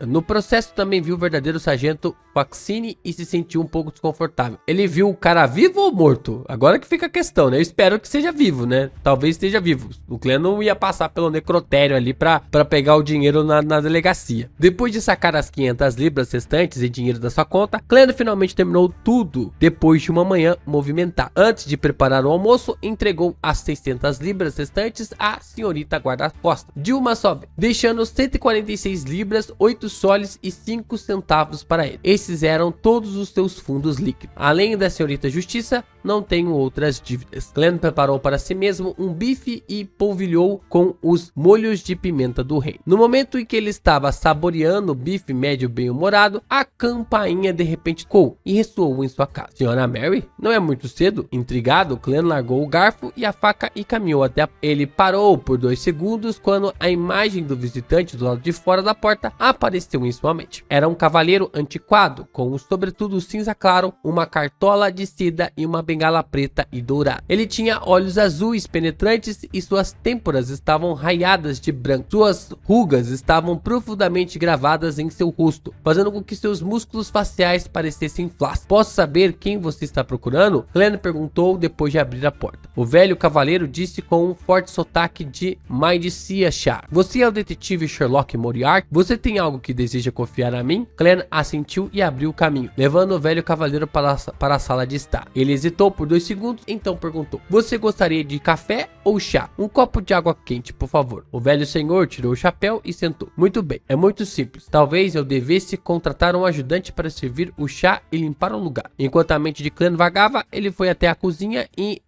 No processo também viu o verdadeiro sargento Faxine e se sentiu um pouco desconfortável. Ele viu o cara vivo ou morto? Agora que fica a questão, né? Eu espero que seja vivo, né? Talvez esteja vivo. O Clã não ia passar pelo necrotério ali pra pegar o dinheiro na delegacia. Depois de sacar as 500 libras restantes em dinheiro da sua conta, Clã finalmente terminou tudo depois de uma manhã movimentada. Antes de preparar o almoço, entregou as 600 libras restantes à senhorita guarda-costas de uma só vez, deixando 146 libras, 8 soles e 5 centavos para ele. Esses eram todos os seus fundos líquidos. Além da senhorita Justiça, não tenho outras dívidas. Clã preparou para si mesmo um bife e polvilhou com os molhos de pimenta do rei. No momento em que ele estava saboreando o bife médio bem-humorado, a campainha de repente tocou e ressoou em sua casa. Senhora Mary, não é muito cedo? Intrigado, Clã largou o garfo e a faca e caminhou até ele parou por 2 segundos quando a imagem do visitante do lado de fora da porta apareceu em sua mente. Era um cavalheiro antiquado adequado, com um sobretudo cinza claro, uma cartola de seda e uma bengala preta e dourada. Ele tinha olhos azuis penetrantes e suas têmporas estavam raiadas de branco. Suas rugas estavam profundamente gravadas em seu rosto, fazendo com que seus músculos faciais parecessem flácidos. Posso saber quem você está procurando? Glenn perguntou depois de abrir a porta. O velho cavaleiro disse com um forte sotaque de Mindseashire. Você é o detetive Sherlock Moriarty? Você tem algo que deseja confiar a mim? Glenn assentiu e abriu o caminho, levando o velho cavaleiro para a sala de estar. Ele hesitou por 2 segundos, então perguntou: você gostaria de café ou chá? Um copo de água quente, por favor. O velho senhor tirou o chapéu e sentou. Muito bem, é muito simples. Talvez eu devesse contratar um ajudante para servir o chá e limpar o lugar. Enquanto a mente de Glenn vagava, ele foi até a cozinha e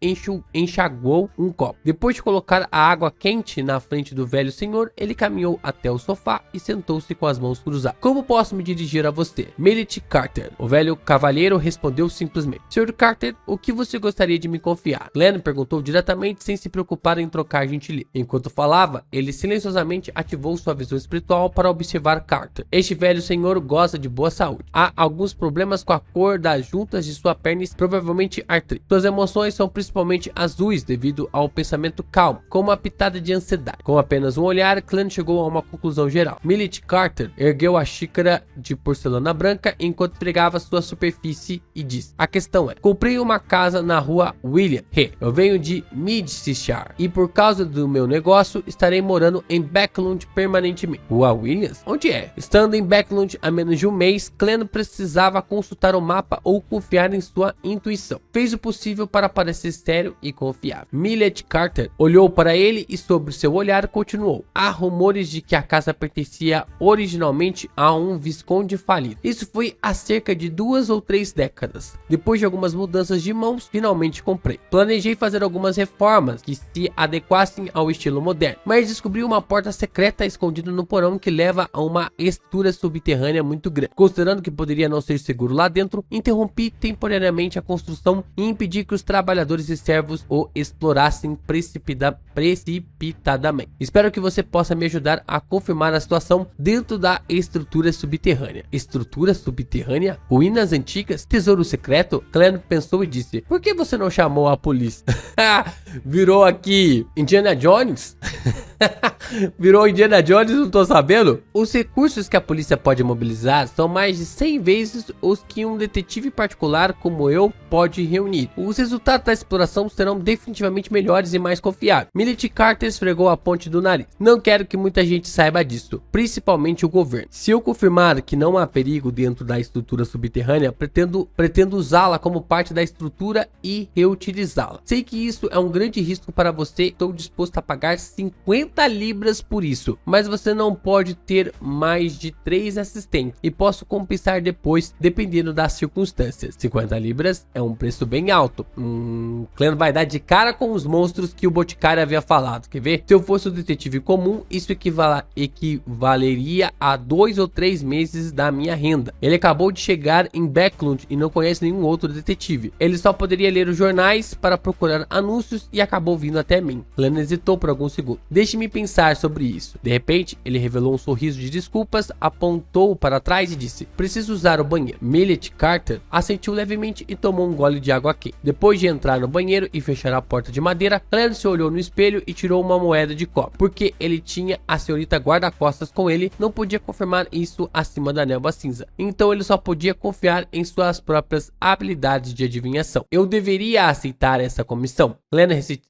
enxaguou um copo. Depois de colocar a água quente na frente do velho senhor, ele caminhou até o sofá e sentou-se com as mãos cruzadas. Como posso me dirigir a você? Millet Carter. O velho cavalheiro respondeu simplesmente: Sr. Carter, o que você gostaria de me confiar? Glenn perguntou diretamente, sem se preocupar em trocar gentileza. Enquanto falava, ele silenciosamente ativou sua visão espiritual para observar Carter. Este velho senhor goza de boa saúde. Há alguns problemas com a cor das juntas de sua perna, provavelmente artrite. Suas emoções são principalmente azuis devido ao pensamento calmo, com uma pitada de ansiedade. Com apenas um olhar, Glenn chegou a uma conclusão geral. Millet Carter ergueu a xícara de porcelana branca enquanto pregava sua superfície e disse: a questão é, comprei uma casa na rua William. Eu venho de Midshire e por causa do meu negócio estarei morando em Becklund permanentemente. Rua Williams? Onde é? Estando em Becklund há menos de um mês, Glenn precisava consultar o mapa ou confiar em sua intuição. Fez o possível para parecer sério e confiável. Millet Carter olhou para ele e sobre seu olhar continuou: há rumores de que a casa pertencia originalmente a um visconde falido. Isso foi há cerca de 2 ou 3 décadas. Depois de algumas mudanças de mãos, finalmente comprei. Planejei fazer algumas reformas que se adequassem ao estilo moderno, mas descobri uma porta secreta escondida no porão que leva a uma estrutura subterrânea muito grande. Considerando que poderia não ser seguro lá dentro, interrompi temporariamente a construção e impedi que os trabalhadores e servos o explorassem precipitadamente. Espero que você possa me ajudar a confirmar a situação dentro da estrutura subterrânea. Estrutura subterrânea? Ruínas antigas? Tesouro secreto? Glenn pensou e disse: por que você não chamou a polícia? Virou aqui Indiana Jones? Virou Indiana Jones, não tô sabendo? Os recursos que a polícia pode mobilizar são mais de 100 vezes os que um detetive particular como eu pode reunir. Os resultados da exploração serão definitivamente melhores e mais confiáveis. Millet Carter esfregou a ponte do nariz. Não quero que muita gente saiba disso, principalmente o governo. Se eu confirmar que não há perigo dentro da estrutura subterrânea, pretendo usá-la como parte da estrutura e reutilizá-la. Sei que isso é um grande risco para você, estou disposto a pagar 50 libras por isso, mas você não pode ter mais de 3 assistentes e posso compensar depois, dependendo das circunstâncias. 50 libras é um preço bem alto. Glenn vai dar de cara com os monstros que o Boticário havia falado. Quer ver? Se eu fosse um detetive comum, isso equivaleria a 2 ou 3 meses da minha renda. Ele acabou de chegar em Becklund e não conhece nenhum outro detetive. Ele só poderia ler os jornais para procurar anúncios e acabou vindo até mim. Glenn hesitou por alguns segundos. Deixe-me pensar sobre isso. De repente, ele revelou um sorriso de desculpas, apontou para trás e disse: preciso usar o banheiro. Millet Carter assentiu levemente e tomou um gole de água quente. Depois de entrar no banheiro e fechar a porta de madeira, Glenn se olhou no espelho e tirou uma moeda de cobre. Porque ele tinha a senhorita guarda-costas com ele, não podia confirmar isso acima da névoa cinza. Então ele só podia confiar em suas próprias habilidades de adivinhação. Eu deveria aceitar essa comissão. Glenn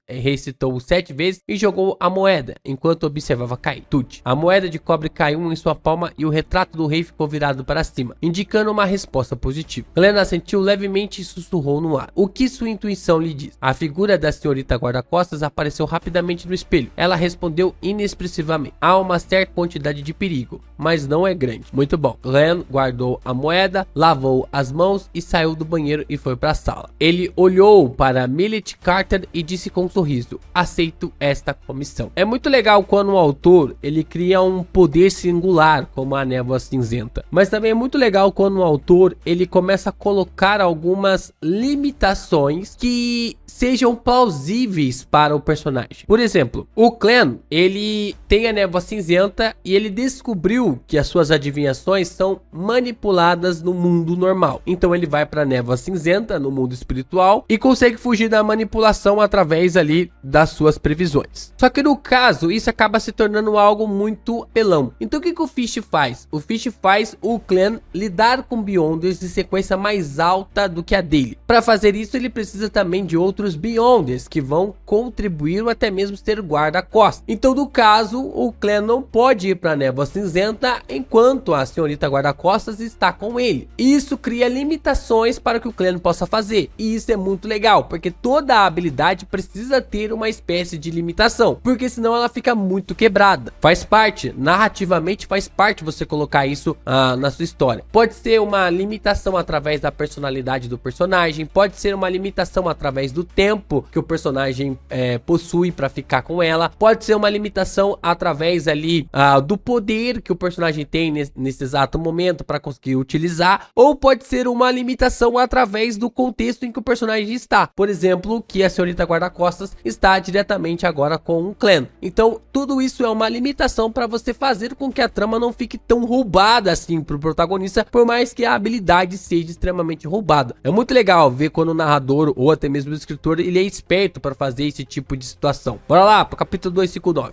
recitou 7 vezes e jogou a moeda, enquanto observava cair. Tut. A moeda de cobre caiu em sua palma e o retrato do rei ficou virado para cima, indicando uma resposta positiva. Glenn assentiu levemente e sussurrou no ar: o que sua intuição lhe diz? A figura da senhorita guarda-costas apareceu rapidamente no espelho. Ela respondeu inexpressivamente: há uma certa quantidade de perigo, mas não é grande. Muito bom. Glenn guardou a moeda, lavou as mãos e saiu do banheiro e foi para a sala. Ele olhou para Millet Carter e disse com um sorriso: aceito esta comissão. É muito muito legal quando o autor ele cria um poder singular como a névoa cinzenta, mas também é muito legal quando o autor ele começa a colocar algumas limitações que sejam plausíveis para o personagem. Por exemplo, o Clan ele tem a névoa cinzenta e ele descobriu que as suas adivinhações são manipuladas no mundo normal. Então ele vai para a névoa cinzenta no mundo espiritual e consegue fugir da manipulação através ali das suas previsões. Só que no caso isso acaba se tornando algo muito apelão. Então o que o Fish faz? O Fish faz o Clan lidar com Beyonders de sequência mais alta do que a dele. Para fazer isso ele precisa também de outros Beyonders que vão contribuir ou até mesmo ser guarda-costas. Então no caso o Clan não pode ir para a névoa cinzenta enquanto a senhorita guarda-costas está com ele. Isso cria limitações para o que o Clan possa fazer. E isso é muito legal, porque toda a habilidade precisa ter uma espécie de limitação, porque senão ela fica muito quebrada. Faz parte, narrativamente faz parte você colocar isso na sua história. Pode ser uma limitação através da personalidade do personagem, pode ser uma limitação através do tempo que o personagem possui para ficar com ela, pode ser uma limitação através ali do poder que o personagem tem nesse exato momento para conseguir utilizar, ou pode ser uma limitação através do contexto em que o personagem está. Por exemplo, que a senhorita guarda-costas está diretamente agora com um Clan. Então tudo isso é uma limitação para você fazer com que a trama não fique tão roubada assim pro protagonista, por mais que a habilidade seja extremamente roubada. É muito legal ver quando o narrador ou até mesmo o escritor ele é esperto para fazer esse tipo de situação. Bora lá pro capítulo 259.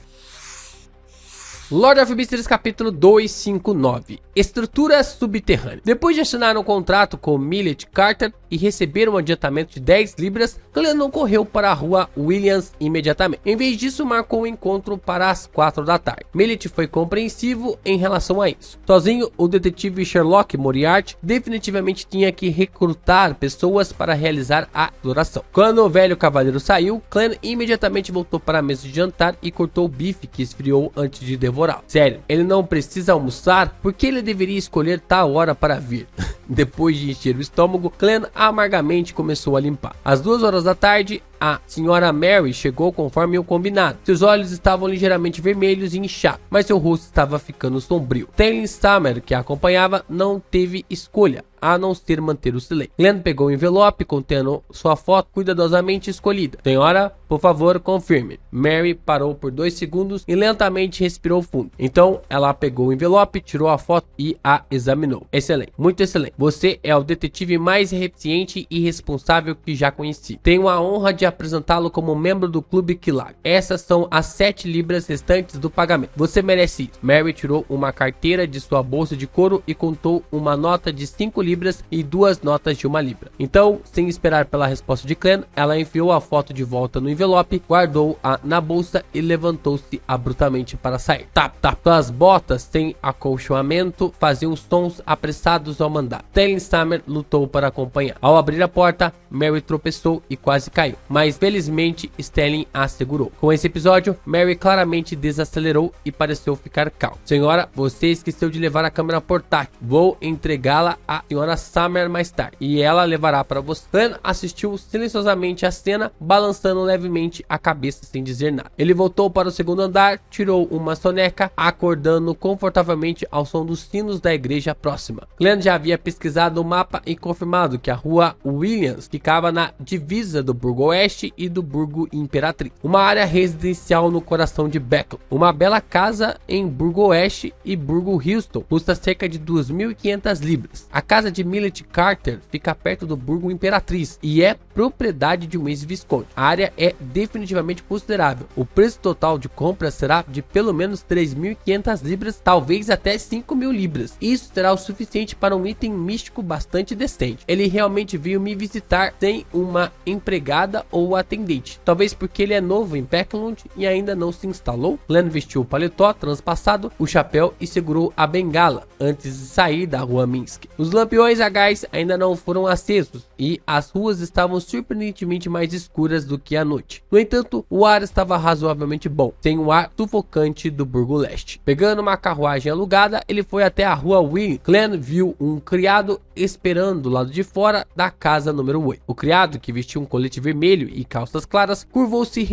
Lord of Mysteries capítulo 259. Estrutura subterrânea. Depois de assinar um contrato com Millet Carter e receber um adiantamento de 10 libras, Clan correu para a rua Williams imediatamente. Em vez disso, marcou um encontro para as 4 da tarde. Millet foi compreensivo em relação a isso. Sozinho, o detetive Sherlock Moriarty definitivamente tinha que recrutar pessoas para realizar a exploração. Quando o velho cavaleiro saiu, Clan imediatamente voltou para a mesa de jantar e cortou o bife que esfriou antes de devorá-lo. Sério, ele não precisa almoçar? Por que ele deveria escolher tal hora para vir? Depois de encher o estômago, Clan amargamente começou a limpar. Às 2 horas da tarde, a senhora Mary chegou conforme o combinado. Seus olhos estavam ligeiramente vermelhos e inchados, mas seu rosto estava ficando sombrio. Taylor Summer, que a acompanhava, não teve escolha a não ser manter o silêncio. Glenn pegou o envelope contendo sua foto cuidadosamente escolhida. Senhora, por favor, confirme. Mary parou por 2 segundos e lentamente respirou fundo. Então, ela pegou o envelope, tirou a foto e a examinou. Excelente, muito excelente. Você é o detetive mais eficiente e responsável que já conheci. Tenho a honra de apresentá-lo como membro do Clube Killag. Essas são as 7 libras restantes do pagamento. Você merece isso. Mary tirou uma carteira de sua bolsa de couro e contou uma nota de 5 libras e 2 notas de 1 libra. Então, sem esperar pela resposta de Clan, ela enfiou a foto de volta no envelope, guardou-a na bolsa e levantou-se abruptamente para sair. Tap, tap. Suas botas sem acolchoamento faziam sons apressados ao mandar. Taylor Summer lutou para acompanhar. Ao abrir a porta, Mary tropeçou e quase caiu, mas felizmente Stelling a segurou. Com esse episódio, Mary claramente desacelerou e pareceu ficar calma. Senhora, você esqueceu de levar a câmera portátil. Vou entregá-la à senhora Summer mais tarde e ela levará para você. Clan assistiu silenciosamente a cena, balançando levemente a cabeça sem dizer nada. Ele voltou para o segundo andar, tirou uma soneca, acordando confortavelmente ao som dos sinos da igreja próxima. Clan já havia pesquisado o mapa e confirmado que a rua Williams ficava na divisa do Burgo Oeste e do Burgo Imperatriz, uma área residencial no coração de Beckley. Uma bela casa em Burgo Oeste e Burgo Houston custa cerca de 2.500 libras. A casa de Millet Carter fica perto do Burgo Imperatriz e é propriedade de um ex-visconde. A área é definitivamente considerável. O preço total de compra será de pelo menos 3.500 libras, talvez até 5.000 libras. Isso será o suficiente para um item místico bastante decente. Ele realmente veio me visitar sem uma empregada ou atendente, talvez porque ele é novo em Peckland e ainda não se instalou. Glenn vestiu o paletó transpassado, o chapéu e segurou a bengala antes de sair da rua Minsk. Os lampiões a gás ainda não foram acesos e as ruas estavam surpreendentemente mais escuras do que à noite. No entanto, o ar estava razoavelmente bom, sem o ar sufocante do Burgo Leste. Pegando uma carruagem alugada, ele foi até a rua William. Glenn viu um criado esperando do lado de fora da casa número 8. O criado, que vestia um colete vermelho vermelho e calças claras, curvou-se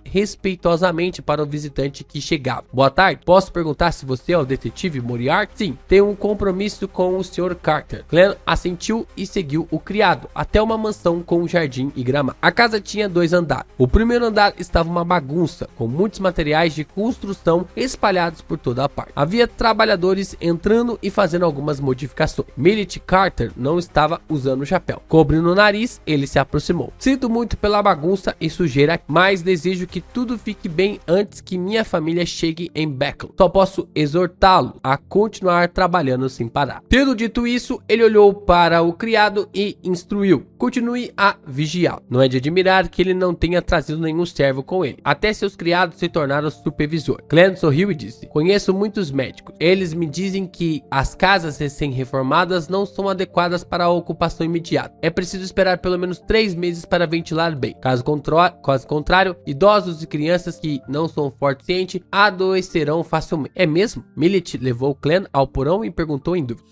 respeitosamente para o visitante que chegava. Boa tarde, posso perguntar se você é o detetive Moriarty? Sim, tenho um compromisso com o Sr. Carter. Glenn assentiu e seguiu o criado até uma mansão com um jardim e gramado. A casa tinha 2 andares. O primeiro andar estava uma bagunça, com muitos materiais de construção espalhados por toda a parte. Havia trabalhadores entrando e fazendo algumas modificações. Millet Carter não estava usando o chapéu. Cobrindo o nariz, ele se aproximou. Sinto muito pela bagunça e sujeira, mas desejo que tudo fique bem antes que minha família chegue em Beckley. Só posso exortá-lo a continuar trabalhando sem parar. Tendo dito isso, ele olhou para o criado e instruiu: continue a vigiá-lo. Não é de admirar que ele não tenha trazido nenhum servo com ele. Até seus criados se tornaram supervisor. Glenn sorriu e disse: conheço muitos médicos. Eles me dizem que as casas recém-reformadas não são adequadas para a ocupação imediata. É preciso esperar pelo menos 3 meses para ventilar bem. Caso contrário, idosos e crianças que não são fortes adoecerão facilmente. É mesmo? Millet levou Glenn ao porão e perguntou em dúvida.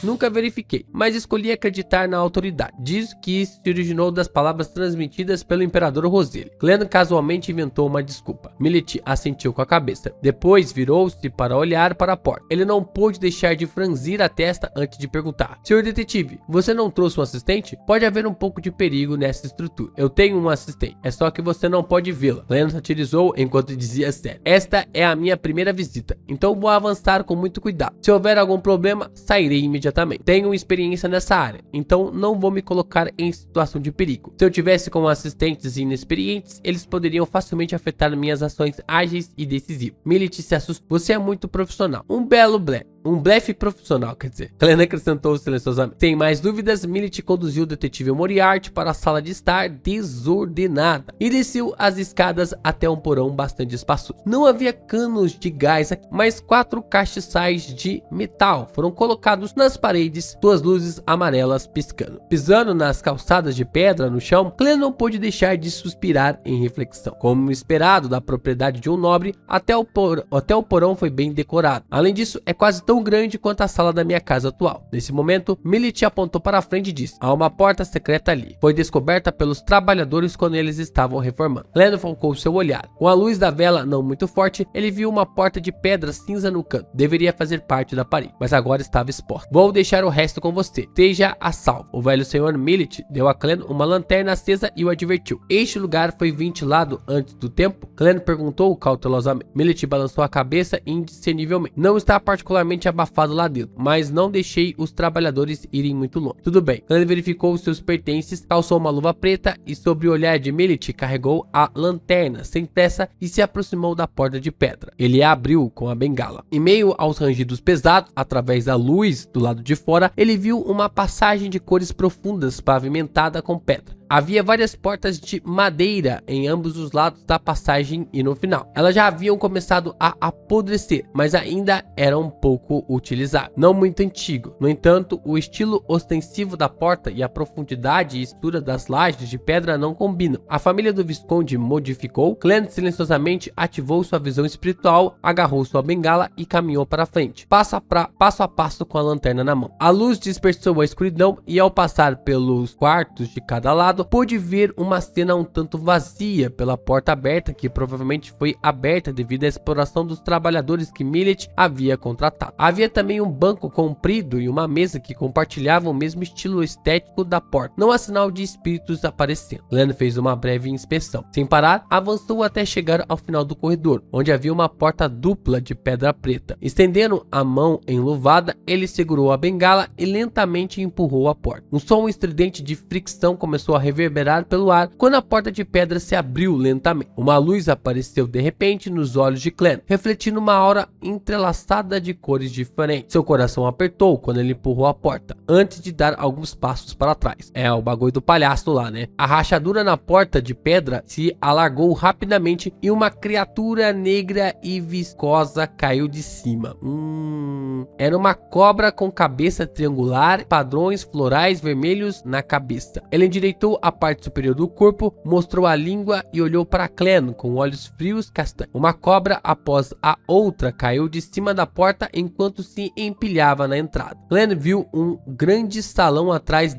Nunca verifiquei, mas escolhi acreditar na autoridade. Diz que se originou das palavras transmitidas pelo imperador Roselle. Glenn casualmente inventou uma desculpa. Millet assentiu com a cabeça. Depois virou-se para olhar para a porta. Ele não pôde deixar de franzir a testa antes de perguntar: senhor detetive, você não trouxe um assistente? Pode haver um pouco de perigo nessa estrutura. Eu tenho um assistente, é só que você não pode vê-la. Glenn satirizou enquanto dizia sério: esta é a minha primeira visita, então vou avançar com muito cuidado. Se houver algum problema, sairei imediatamente. Tenho experiência nessa área, então não vou me colocar em situação de perigo. Se eu tivesse com assistentes inexperientes, eles poderiam facilmente afetar minhas ações ágeis e decisivas. Millet se assustou. Você é muito profissional. Um belo blefe. Um blefe profissional, quer dizer. Glenn acrescentou silenciosamente. Sem mais dúvidas, Millet conduziu o detetive Moriarty para a sala de estar desordenada e desceu as escadas até um porão bastante espaçoso. Não havia canos de gás aqui, mas 4 castiçais de metal foram colocados nas paredes, suas luzes amarelas piscando. Pisando nas calçadas de pedra no chão, Glenn não pôde deixar de suspirar em reflexão. Como esperado da propriedade de um nobre, até o porão foi bem decorado. Além disso, é quase tão grande quanto a sala da minha casa atual. Nesse momento, Millet apontou para a frente e disse: há uma porta secreta ali. Foi descoberta pelos trabalhadores quando eles estavam reformando. Glenn focou seu olhar. Com a luz da vela não muito forte, ele viu uma porta de pedra cinza no canto. Deveria fazer parte da parede, mas agora estava exposta. Vou deixar o resto com você. Esteja a salvo. O velho senhor Millet deu a Glenn uma lanterna acesa e o advertiu: este lugar foi ventilado antes do tempo? Glenn perguntou cautelosamente. Millet balançou a cabeça indiscernivelmente. Não está particularmente abafado lá dentro, mas não deixei os trabalhadores irem muito longe. Tudo bem. Glenn verificou os seus pertences, calçou uma luva preta e, sob o olhar de Millet, carregou a lanterna sem pressa e se aproximou da porta de pedra. Ele a abriu com a bengala. Em meio aos rangidos pesados, através da luz do lado de fora, ele viu uma passagem de cores profundas pavimentada com pedra. Havia várias portas de madeira em ambos os lados da passagem e no final. Elas já haviam começado a apodrecer, mas ainda eram pouco utilizadas. Não muito antigo. No entanto, o estilo ostensivo da porta e a profundidade e espessura das lajes de pedra não combinam. A família do Visconde modificou. Glenn silenciosamente ativou sua visão espiritual, agarrou sua bengala e caminhou para frente, passo a passo com a lanterna na mão. A luz dispersou a escuridão e, ao passar pelos quartos de cada lado, pôde ver uma cena um tanto vazia pela porta aberta, que provavelmente foi aberta devido à exploração dos trabalhadores que Millet havia contratado. Havia também um banco comprido e uma mesa que compartilhavam o mesmo estilo estético da porta. Não há sinal de espíritos aparecendo. Glenn fez uma breve inspeção. Sem parar, avançou até chegar ao final do corredor, onde havia uma porta dupla de pedra preta. Estendendo a mão enluvada, ele segurou a bengala e lentamente empurrou a porta. Um som estridente de fricção começou a reverberar pelo ar quando a porta de pedra se abriu lentamente. Uma luz apareceu de repente nos olhos de Glenn, refletindo uma aura entrelaçada de cores diferentes. Seu coração apertou quando ele empurrou a porta, antes de dar alguns passos para trás. É o bagulho do palhaço lá, né? A rachadura na porta de pedra se alargou rapidamente e uma criatura negra e viscosa caiu de cima. Era uma cobra com cabeça triangular, padrões florais vermelhos na cabeça. Ele endireitou Escovou a parte superior do corpo, mostrou a língua e olhou para Clem com olhos frios castanhos. Uma cobra após a outra caiu de cima da porta enquanto se empilhava na entrada. Clem viu um grande salão atrás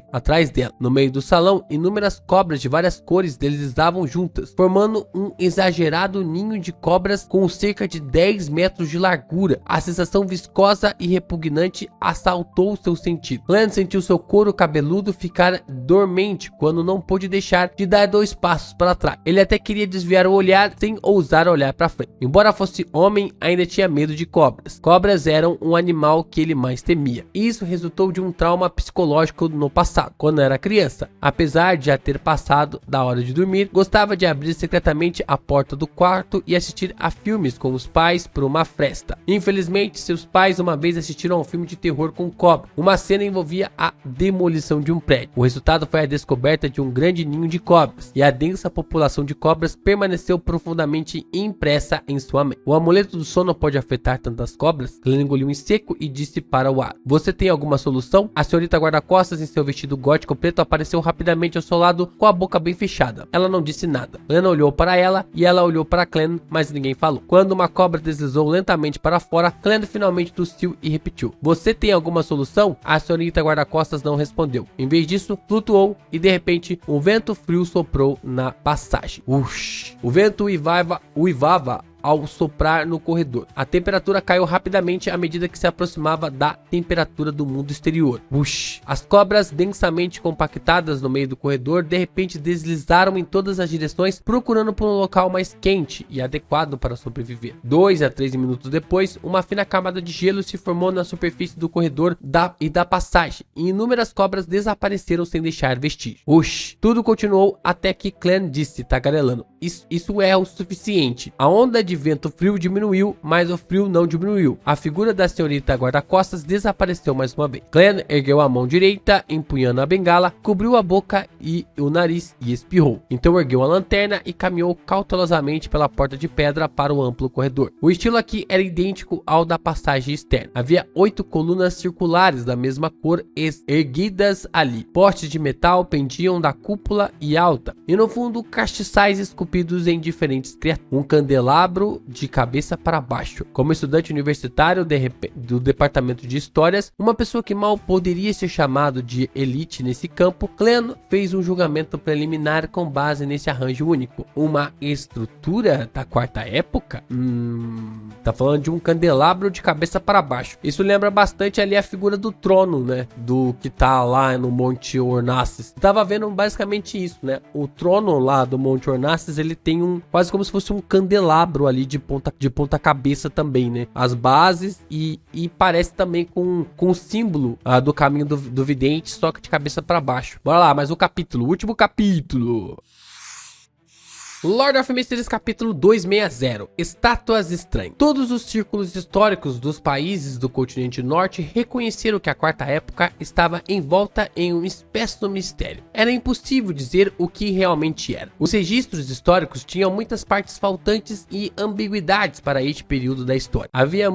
dela. No meio do salão, inúmeras cobras de várias cores deslizavam juntas, formando um exagerado ninho de cobras com cerca de 10 metros de largura. A sensação viscosa e repugnante assaltou seu sentido. Clem sentiu seu couro cabeludo ficar dormente quando não pôde deixar de dar 2 passos para trás. Ele até queria desviar o olhar sem ousar olhar para frente. Embora fosse homem, ainda tinha medo de cobras. Cobras eram um animal que ele mais temia. Isso resultou de um trauma psicológico no passado, quando era criança. Apesar de já ter passado da hora de dormir, gostava de abrir secretamente a porta do quarto e assistir a filmes com os pais por uma fresta. Infelizmente, seus pais uma vez assistiram a um filme de terror com cobra. Uma cena envolvia a demolição de um prédio. O resultado foi a descoberta de um grande ninho de cobras, e a densa população de cobras permaneceu profundamente impressa em sua mente. O amuleto do sono pode afetar tantas cobras? Clem engoliu em seco e disse para o ar: "Você tem alguma solução?" A senhorita guarda-costas, em seu vestido gótico preto, apareceu rapidamente ao seu lado com a boca bem fechada. Ela não disse nada. Clem olhou para ela e ela olhou para Clem, mas ninguém falou. Quando uma cobra deslizou lentamente para fora, Clem finalmente tossiu e repetiu: "Você tem alguma solução?" A senhorita guarda-costas não respondeu. Em vez disso, flutuou e de repente um vento frio soprou na passagem. O vento uivava ao soprar no corredor. A temperatura caiu rapidamente à medida que se aproximava da temperatura do mundo exterior. As cobras densamente compactadas no meio do corredor de repente deslizaram em todas as direções, procurando por um local mais quente e adequado para sobreviver. 2 a 3 minutos depois, uma fina camada de gelo se formou na superfície do corredor e da passagem, e inúmeras cobras desapareceram sem deixar vestígio. Tudo continuou até que Clem disse, tagarelando: Isso é o suficiente. A onda de vento frio diminuiu, mas o frio não diminuiu. A figura da senhorita guarda-costas desapareceu mais uma vez. Clem ergueu a mão direita, empunhando a bengala, cobriu a boca e o nariz e espirrou. Então ergueu a lanterna e caminhou cautelosamente pela porta de pedra para o amplo corredor. O estilo aqui era idêntico ao da passagem externa. Havia 8 colunas circulares da mesma cor erguidas ali. Postes de metal pendiam da cúpula e alta, e no fundo castiçais esculpidos em diferentes criaturas. Um candelabro de cabeça para baixo. Como estudante universitário do departamento de histórias, uma pessoa que mal poderia ser chamado de elite nesse campo, Clem fez um julgamento preliminar com base nesse arranjo único. Uma estrutura da quarta época? Tá falando de um candelabro de cabeça para baixo. Isso lembra bastante ali a figura do trono, né? Do que tá lá no Monte Ornaces. Tava vendo basicamente isso, né? O trono lá do Monte Ornaces, ele tem quase como se fosse um candelabro ali de ponta cabeça também, né? As bases e parece também com o símbolo do caminho do vidente, só que de cabeça para baixo. Bora lá, mais um capítulo, último capítulo. Lord of Mysteries capítulo 260, Estátuas Estranhas. Todos os círculos históricos dos países do continente norte reconheceram que a quarta época estava envolta em uma espécie de mistério. Era impossível dizer o que realmente era. Os registros históricos tinham muitas partes faltantes e ambiguidades para este período da história. Havia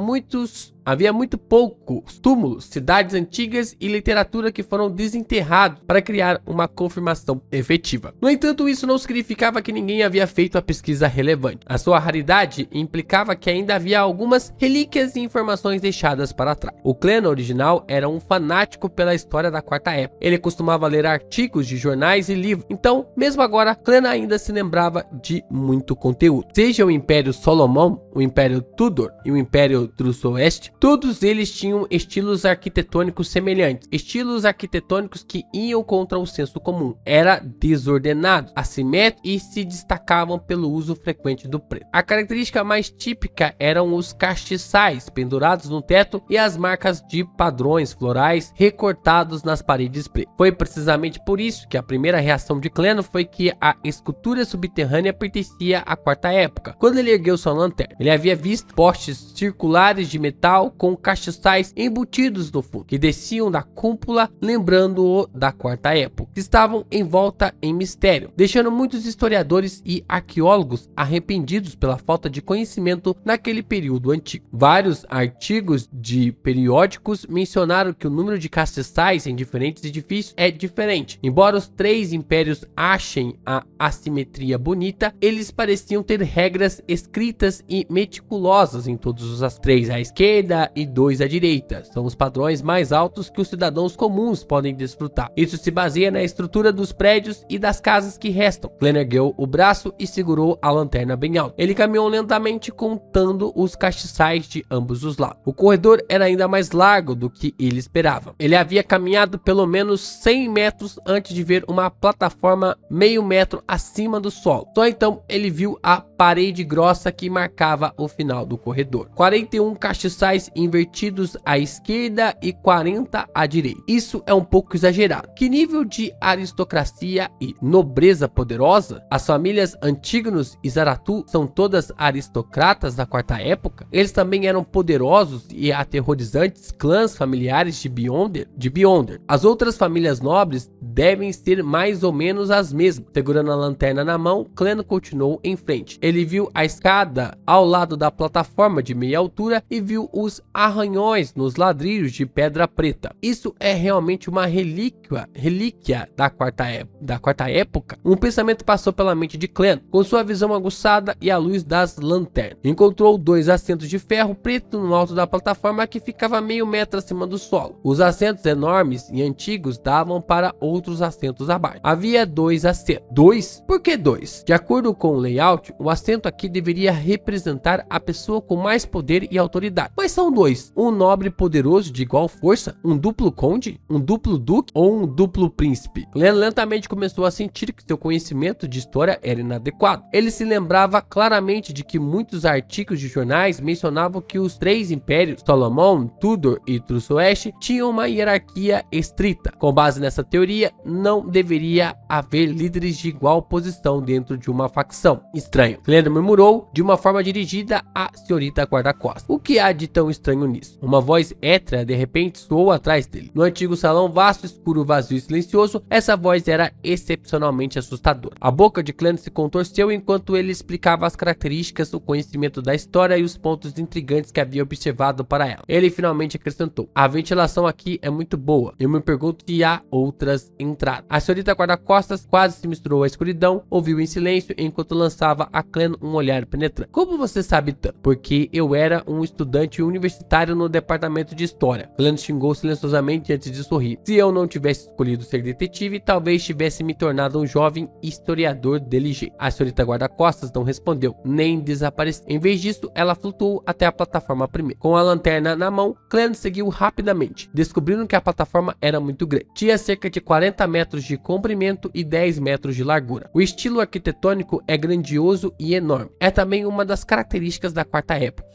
muito poucos túmulos, cidades antigas e literatura que foram desenterrados para criar uma confirmação efetiva. No entanto, isso não significava que ninguém havia feito a pesquisa relevante. A sua raridade implicava que ainda havia algumas relíquias e informações deixadas para trás. O Clem original era um fanático pela história da quarta época. Ele costumava ler artigos de jornais e livros. Então, mesmo agora, Clem ainda se lembrava de muito conteúdo. Seja o Império Solomão, o Império Tudor e o Império Trusso-Oeste, todos eles tinham estilos arquitetônicos semelhantes, estilos arquitetônicos que iam contra o senso comum. Era desordenado, assimétrico e se destacavam pelo uso frequente do preto. A característica mais típica eram os castiçais pendurados no teto e as marcas de padrões florais recortados nas paredes pretas. Foi precisamente por isso que a primeira reação de Clem foi que a escultura subterrânea pertencia à quarta época. Quando ele ergueu sua lanterna, ele havia visto postes circulares de metal central com castiçais embutidos no fundo, que desciam da cúpula, lembrando-o da Quarta Época, que estavam envolta em mistério, deixando muitos historiadores e arqueólogos arrependidos pela falta de conhecimento naquele período antigo. Vários artigos de periódicos mencionaram que o número de castiçais em diferentes edifícios é diferente. Embora os três impérios achem a assimetria bonita, eles pareciam ter regras escritas e meticulosas em todos os três à esquerda e 2 à direita. São os padrões mais altos que os cidadãos comuns podem desfrutar. Isso se baseia na estrutura dos prédios e das casas que restam. Clan ergueu o braço e segurou a lanterna bem alto. Ele caminhou lentamente, contando os castiçais de ambos os lados. O corredor era ainda mais largo do que ele esperava. Ele havia caminhado pelo menos 100 metros antes de ver uma plataforma meio metro acima do solo. Só então ele viu a parede grossa que marcava o final do corredor. 41 castiçais invertidos à esquerda e 40 à direita. Isso é um pouco exagerado. Que nível de aristocracia e nobreza poderosa? As famílias Antígonos e Zaratu são todas aristocratas da Quarta Época? Eles também eram poderosos e aterrorizantes clãs familiares de Beyonder. As outras famílias nobres devem ser mais ou menos as mesmas. Segurando a lanterna na mão, Clan continuou em frente. Ele viu a escada ao lado da plataforma de meia altura e viu os arranhões nos ladrilhos de pedra preta. Isso é realmente uma relíquia da quarta época? Um pensamento passou pela mente de Clan, com sua visão aguçada e a luz das lanternas. Encontrou 2 assentos de ferro preto no alto da plataforma que ficava meio metro acima do solo. Os assentos enormes e antigos davam para outros assentos abaixo. Havia 2 assentos. 2? Por que 2? De acordo com o layout, o assento aqui deveria representar a pessoa com mais poder e autoridade. Mas são 2. Um nobre poderoso de igual força? Um duplo conde? Um duplo duque? Ou um duplo príncipe? Clan lentamente começou a sentir que seu conhecimento de história era inadequado. Ele se lembrava claramente de que muitos artigos de jornais mencionavam que os 3 impérios, Solomon, Tudor e Trusoeste, tinham uma hierarquia estrita. Com base nessa teoria, não deveria haver líderes de igual posição dentro de uma facção. Estranho. Clan murmurou de uma forma dirigida à senhorita guarda-costas. O que há de tão estranho nisso? Uma voz étrea de repente soou atrás dele. No antigo salão vasto, escuro, vazio e silencioso, essa voz era excepcionalmente assustadora. A boca de Clan se contorceu enquanto ele explicava as características, o conhecimento da história e os pontos intrigantes que havia observado para ela. Ele finalmente acrescentou: a ventilação aqui é muito boa. Eu me pergunto se há outras entradas. A senhorita guarda-costas quase se misturou à escuridão, ouviu em silêncio enquanto lançava a Clan um olhar penetrante. Como você sabe tanto? Porque eu era um estudante universitário no departamento de história. Clan xingou silenciosamente antes de sorrir. Se eu não tivesse escolhido ser detetive, talvez tivesse me tornado um jovem historiador inteligente. A senhorita guarda-costas não respondeu, nem desapareceu. Em vez disso, ela flutuou até a plataforma primeira. Com a lanterna na mão, Clan seguiu rapidamente, descobrindo que a plataforma era muito grande. Tinha cerca de 40 metros de comprimento e 10 metros de largura. O estilo arquitetônico é grandioso e enorme. É também uma das características da Quarta Época.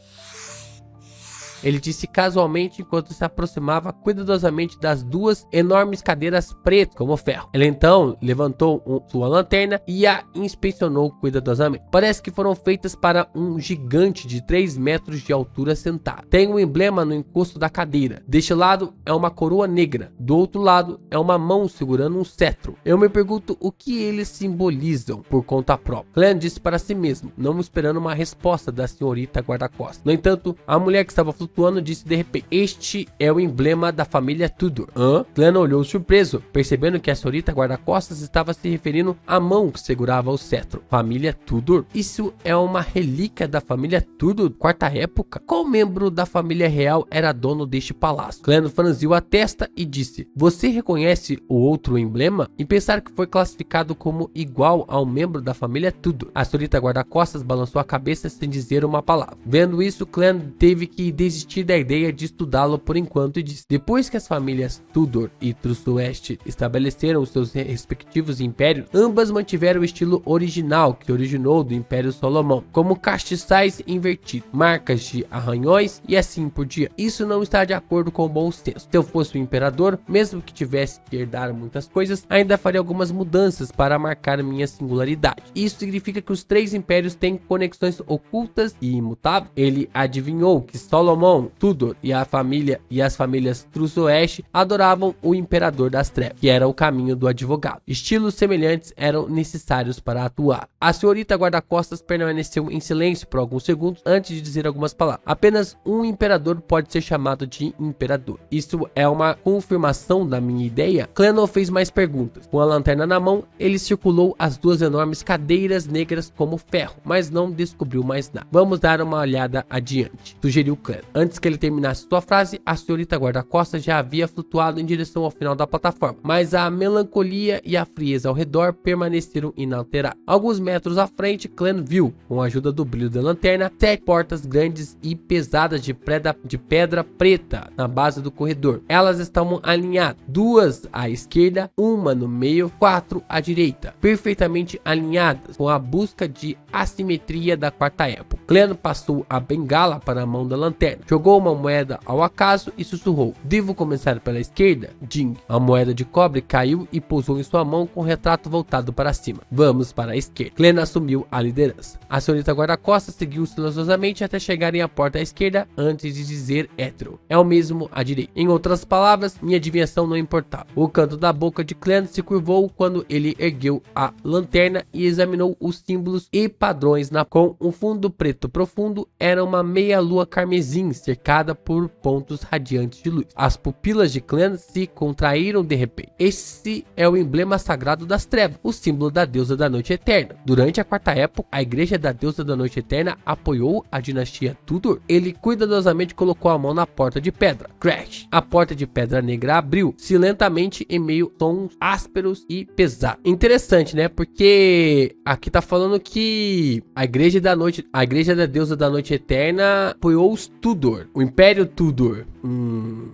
Ele disse casualmente enquanto se aproximava cuidadosamente das 2 enormes cadeiras pretas como ferro. Ele então levantou sua lanterna e a inspecionou cuidadosamente. Parece que foram feitas para um gigante de 3 metros de altura sentado. Tem um emblema no encosto da cadeira. Deste lado é uma coroa negra. Do outro lado é uma mão segurando um cetro. Eu me pergunto o que eles simbolizam por conta própria. Clan disse para si mesmo, não esperando uma resposta da senhorita guarda-costas. No entanto, a mulher que estava flutuando disse de repente: este é o emblema da família Tudor. Clan olhou surpreso, percebendo que a senhorita guarda-costas estava se referindo à mão que segurava o cetro. Família Tudor? Isso é uma relíquia da família Tudor, Quarta Época? Qual membro da família real era dono deste palácio? Clan franziu a testa e disse: você reconhece o outro emblema? E pensar que foi classificado como igual ao membro da família Tudor. A senhorita guarda-costas balançou a cabeça sem dizer uma palavra. Vendo isso, Clan teve que desistir da ideia de estudá-lo por enquanto e disse: depois que as famílias Tudor e Trusoeste estabeleceram os seus respectivos impérios, ambas mantiveram o estilo original que originou do Império Solomon, como castiçais invertidos, marcas de arranhões e assim por diante. Isso não está de acordo com o bom senso. Se eu fosse o imperador, mesmo que tivesse que herdar muitas coisas, ainda faria algumas mudanças para marcar minha singularidade. Isso significa que os 3 impérios têm conexões ocultas e imutáveis. Ele adivinhou que Solomon Amon, Tudor e as famílias Truzoeste adoravam o Imperador das Trevas, que era o caminho do advogado. Estilos semelhantes eram necessários para atuar. A senhorita guarda-costas permaneceu em silêncio por alguns segundos antes de dizer algumas palavras. Apenas um imperador pode ser chamado de imperador. Isso é uma confirmação da minha ideia? Clennon fez mais perguntas. Com a lanterna na mão, ele circulou as duas enormes cadeiras negras como ferro, mas não descobriu mais nada. Vamos dar uma olhada adiante, sugeriu Clennon. Antes que ele terminasse sua frase, a senhorita guarda-costas já havia flutuado em direção ao final da plataforma, mas a melancolia e a frieza ao redor permaneceram inalteradas. Alguns metros à frente, Clennon viu, com a ajuda do brilho da lanterna, 7 portas grandes e pesadas de pedra preta na base do corredor. Elas estavam alinhadas, 2 à esquerda, uma no meio, 4 à direita, perfeitamente alinhadas, com a busca de assimetria da quarta época. Clennon passou a bengala para a mão da lanterna, jogou uma moeda ao acaso e sussurrou: devo começar pela esquerda? Jing. A moeda de cobre caiu e pousou em sua mão com o retrato voltado para cima. Vamos para a esquerda. Clennon assumiu a liderança. A senhorita guarda-costas seguiu silenciosamente até chegarem à porta à esquerda antes de dizer hétero. É o mesmo à direita. Em outras palavras, minha adivinhação não importava. O canto da boca de Clennon se curvou quando ele ergueu a lanterna e examinou os símbolos e padrões com um fundo preto profundo. Era uma meia-lua carmesim cercada por pontos radiantes de luz. As pupilas de Clennon se contraíram de repente. Esse é o emblema sagrado das trevas, o símbolo da deusa da noite eterna. Durante a quarta época, a igreja da deusa da noite eterna apoiou a dinastia Tudor. Ele cuidadosamente colocou a mão na porta de pedra. Crash! A porta de pedra negra abriu-se lentamente em meio a sons ásperos e pesados. Interessante, né? Porque aqui tá falando que a igreja da deusa da noite eterna apoiou os Tudor, o Império Tudor.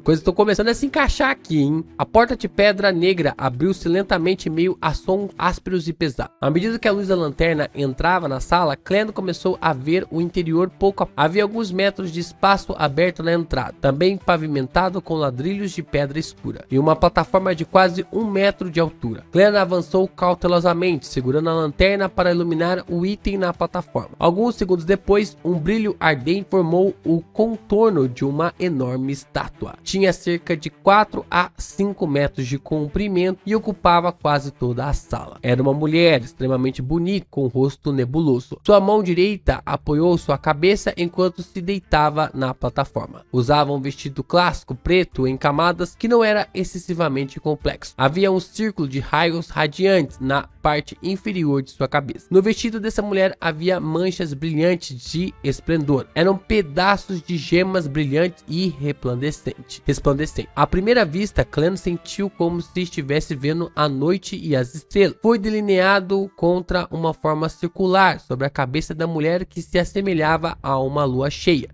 Coisas estão começando a se encaixar aqui, hein? A porta de pedra negra abriu-se lentamente em meio a sons ásperos e pesados. À medida que a luz da lanterna entrava na sala, Clennon começou a ver o interior pouco a pouco. Havia alguns metros de espaço aberto na entrada, também pavimentado com ladrilhos de pedra escura, e uma plataforma de quase 1 metro de altura. Clennon avançou cautelosamente, segurando a lanterna para iluminar o item na plataforma. Alguns segundos depois, um brilho ardente formou o contorno de uma enorme estátua. Tinha cerca de 4 a 5 metros de comprimento e ocupava quase toda a sala. Era uma mulher extremamente bonita, com o rosto nebuloso. Sua mão direita apoiou sua cabeça enquanto se deitava na plataforma. Usava um vestido clássico preto em camadas que não era excessivamente complexo. Havia um círculo de raios radiantes na parte inferior de sua cabeça. No vestido dessa mulher havia manchas brilhantes de esplendor. Eram pedaços de gemas brilhantes e resplandecentes. À primeira vista, Clennon sentiu como se estivesse vendo a noite e as estrelas. Foi delineado contra uma forma circular sobre a cabeça da mulher que se assemelhava a uma lua cheia.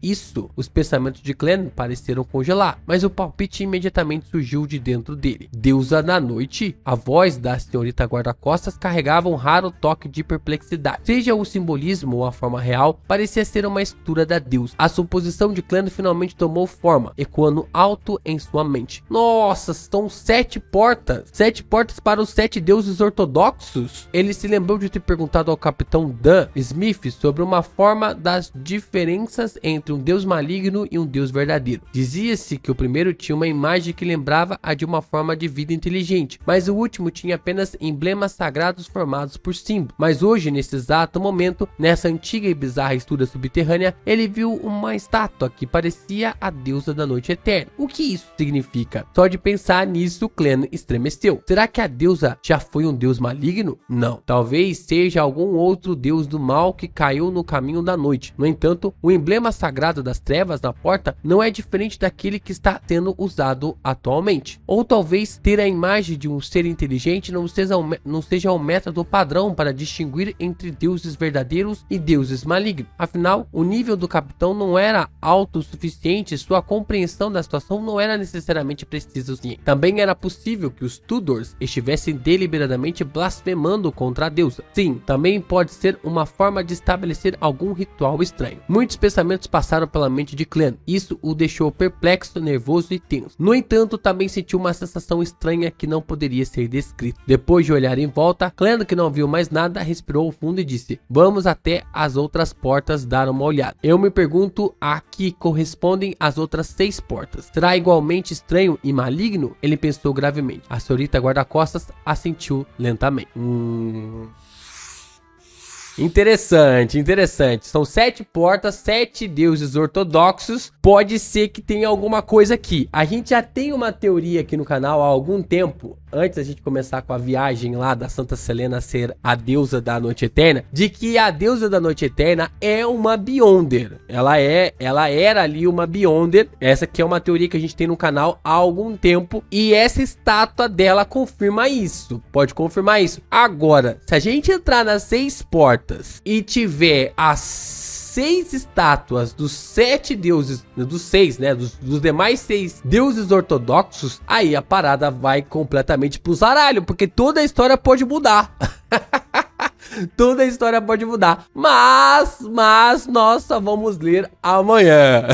Os pensamentos de Clennon pareceram congelar, mas o palpite imediatamente surgiu de dentro dele. Deusa da noite? A voz da senhorita guarda-costas carregava um raro toque de perplexidade. Seja o simbolismo ou a forma real, parecia ser uma escultura da deusa. A suposição de Clennon finalmente tomou forma, ecoando alto em sua mente. Nossa, são 7 portas! 7 portas para os 7 deuses ortodoxos? Ele se lembrou de ter perguntado ao capitão Dan Smith sobre uma forma das diferenças entre um deus maligno e um deus verdadeiro. Dizia-se que o primeiro tinha uma imagem que lembrava a de uma forma de vida inteligente, mas o último tinha apenas emblemas sagrados formados por símbolos. Mas hoje, nesse exato momento, nessa antiga e bizarra estrutura subterrânea, ele viu uma estátua que parecia a deusa da noite eterna. O que isso significa? Só de pensar nisso, Clennon estremeceu. Será que a deusa já foi um deus maligno? Não. Talvez seja algum outro deus do mal que caiu no caminho da noite. No entanto, o emblema sagrado das trevas na porta não é diferente daquele que está sendo usado atualmente. Ou talvez ter a imagem de um ser inteligente não seja um método padrão para distinguir entre deuses verdadeiros e deuses malignos. Afinal, o nível do capitão não era alto o suficiente, sua compreensão da situação não era necessariamente precisa o suficiente. Também era possível que os Tudors estivessem deliberadamente blasfemando contra a deusa. Sim, também pode ser uma forma de estabelecer algum ritual estranho. Muitos pensamentos passaram pela mente de Clennon. Isso o deixou perplexo, nervoso e tenso. No entanto, também sentiu uma sensação estranha que não poderia ser descrita. Depois de olhar em volta, Clennon, que não viu mais nada, respirou fundo e disse: vamos até as outras portas portas dar uma olhada. Eu me pergunto a que correspondem as outras 6 portas. Será igualmente estranho e maligno? Ele pensou gravemente. A senhorita guarda-costas assentiu lentamente. Interessante, interessante. São 7 portas, 7 deuses ortodoxos. Pode ser que tenha alguma coisa aqui. A gente já tem uma teoria aqui no canal há algum tempo, antes da gente começar com a viagem lá da Santa Selena ser a deusa da Noite Eterna, de que a deusa da Noite Eterna é uma Beyonder. Ela era ali uma Beyonder. Essa aqui é uma teoria que a gente tem no canal há algum tempo. E essa estátua dela confirma isso. Pode confirmar isso. Agora, se a gente entrar nas 6 portas e tiver as 6 estátuas dos 7 deuses, dos 6, né, dos demais 6 deuses ortodoxos, aí a parada vai completamente pro zaralho, porque toda a história pode mudar. Toda a história pode mudar, mas nós só vamos ler amanhã.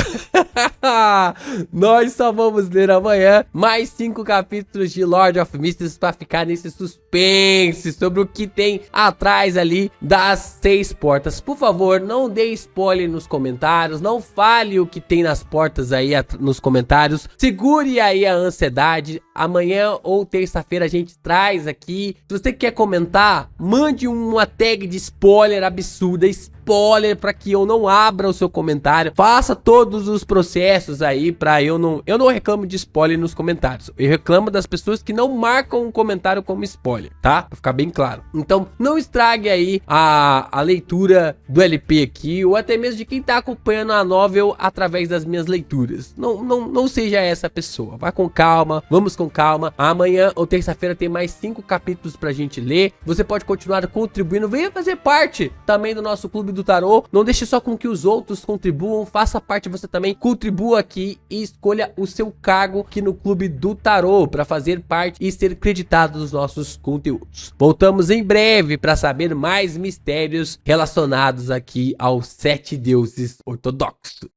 Nós só vamos ler amanhã mais 5 capítulos de Lord of Mysteries para ficar nesse suspense sobre o que tem atrás ali das 6 portas. Por favor, não dê spoiler nos comentários, não fale o que tem nas portas aí nos comentários. Segure aí a ansiedade. Amanhã ou terça-feira a gente traz aqui. Se você quer comentar, mande uma tag de spoiler absurda, spoiler, para que eu não abra o seu comentário. Faça todos os processos aí para eu não reclamo de spoiler nos comentários. Eu reclamo das pessoas que não marcam um comentário como spoiler, tá? Pra ficar bem claro. Então, não estrague aí a leitura do LP aqui, ou até mesmo de quem tá acompanhando a novel através das minhas leituras. Não seja essa pessoa. Vá com calma, vamos com calma. Amanhã ou terça-feira tem mais 5 capítulos pra gente ler. Você pode continuar contribuindo, venha fazer parte também do nosso clube do tarô. Não deixe só com que os outros contribuam, faça parte você também, contribua aqui e escolha o seu cargo aqui no clube do tarô para fazer parte e ser creditado nos nossos conteúdos. Voltamos em breve para saber mais mistérios relacionados aqui aos 7 deuses ortodoxos.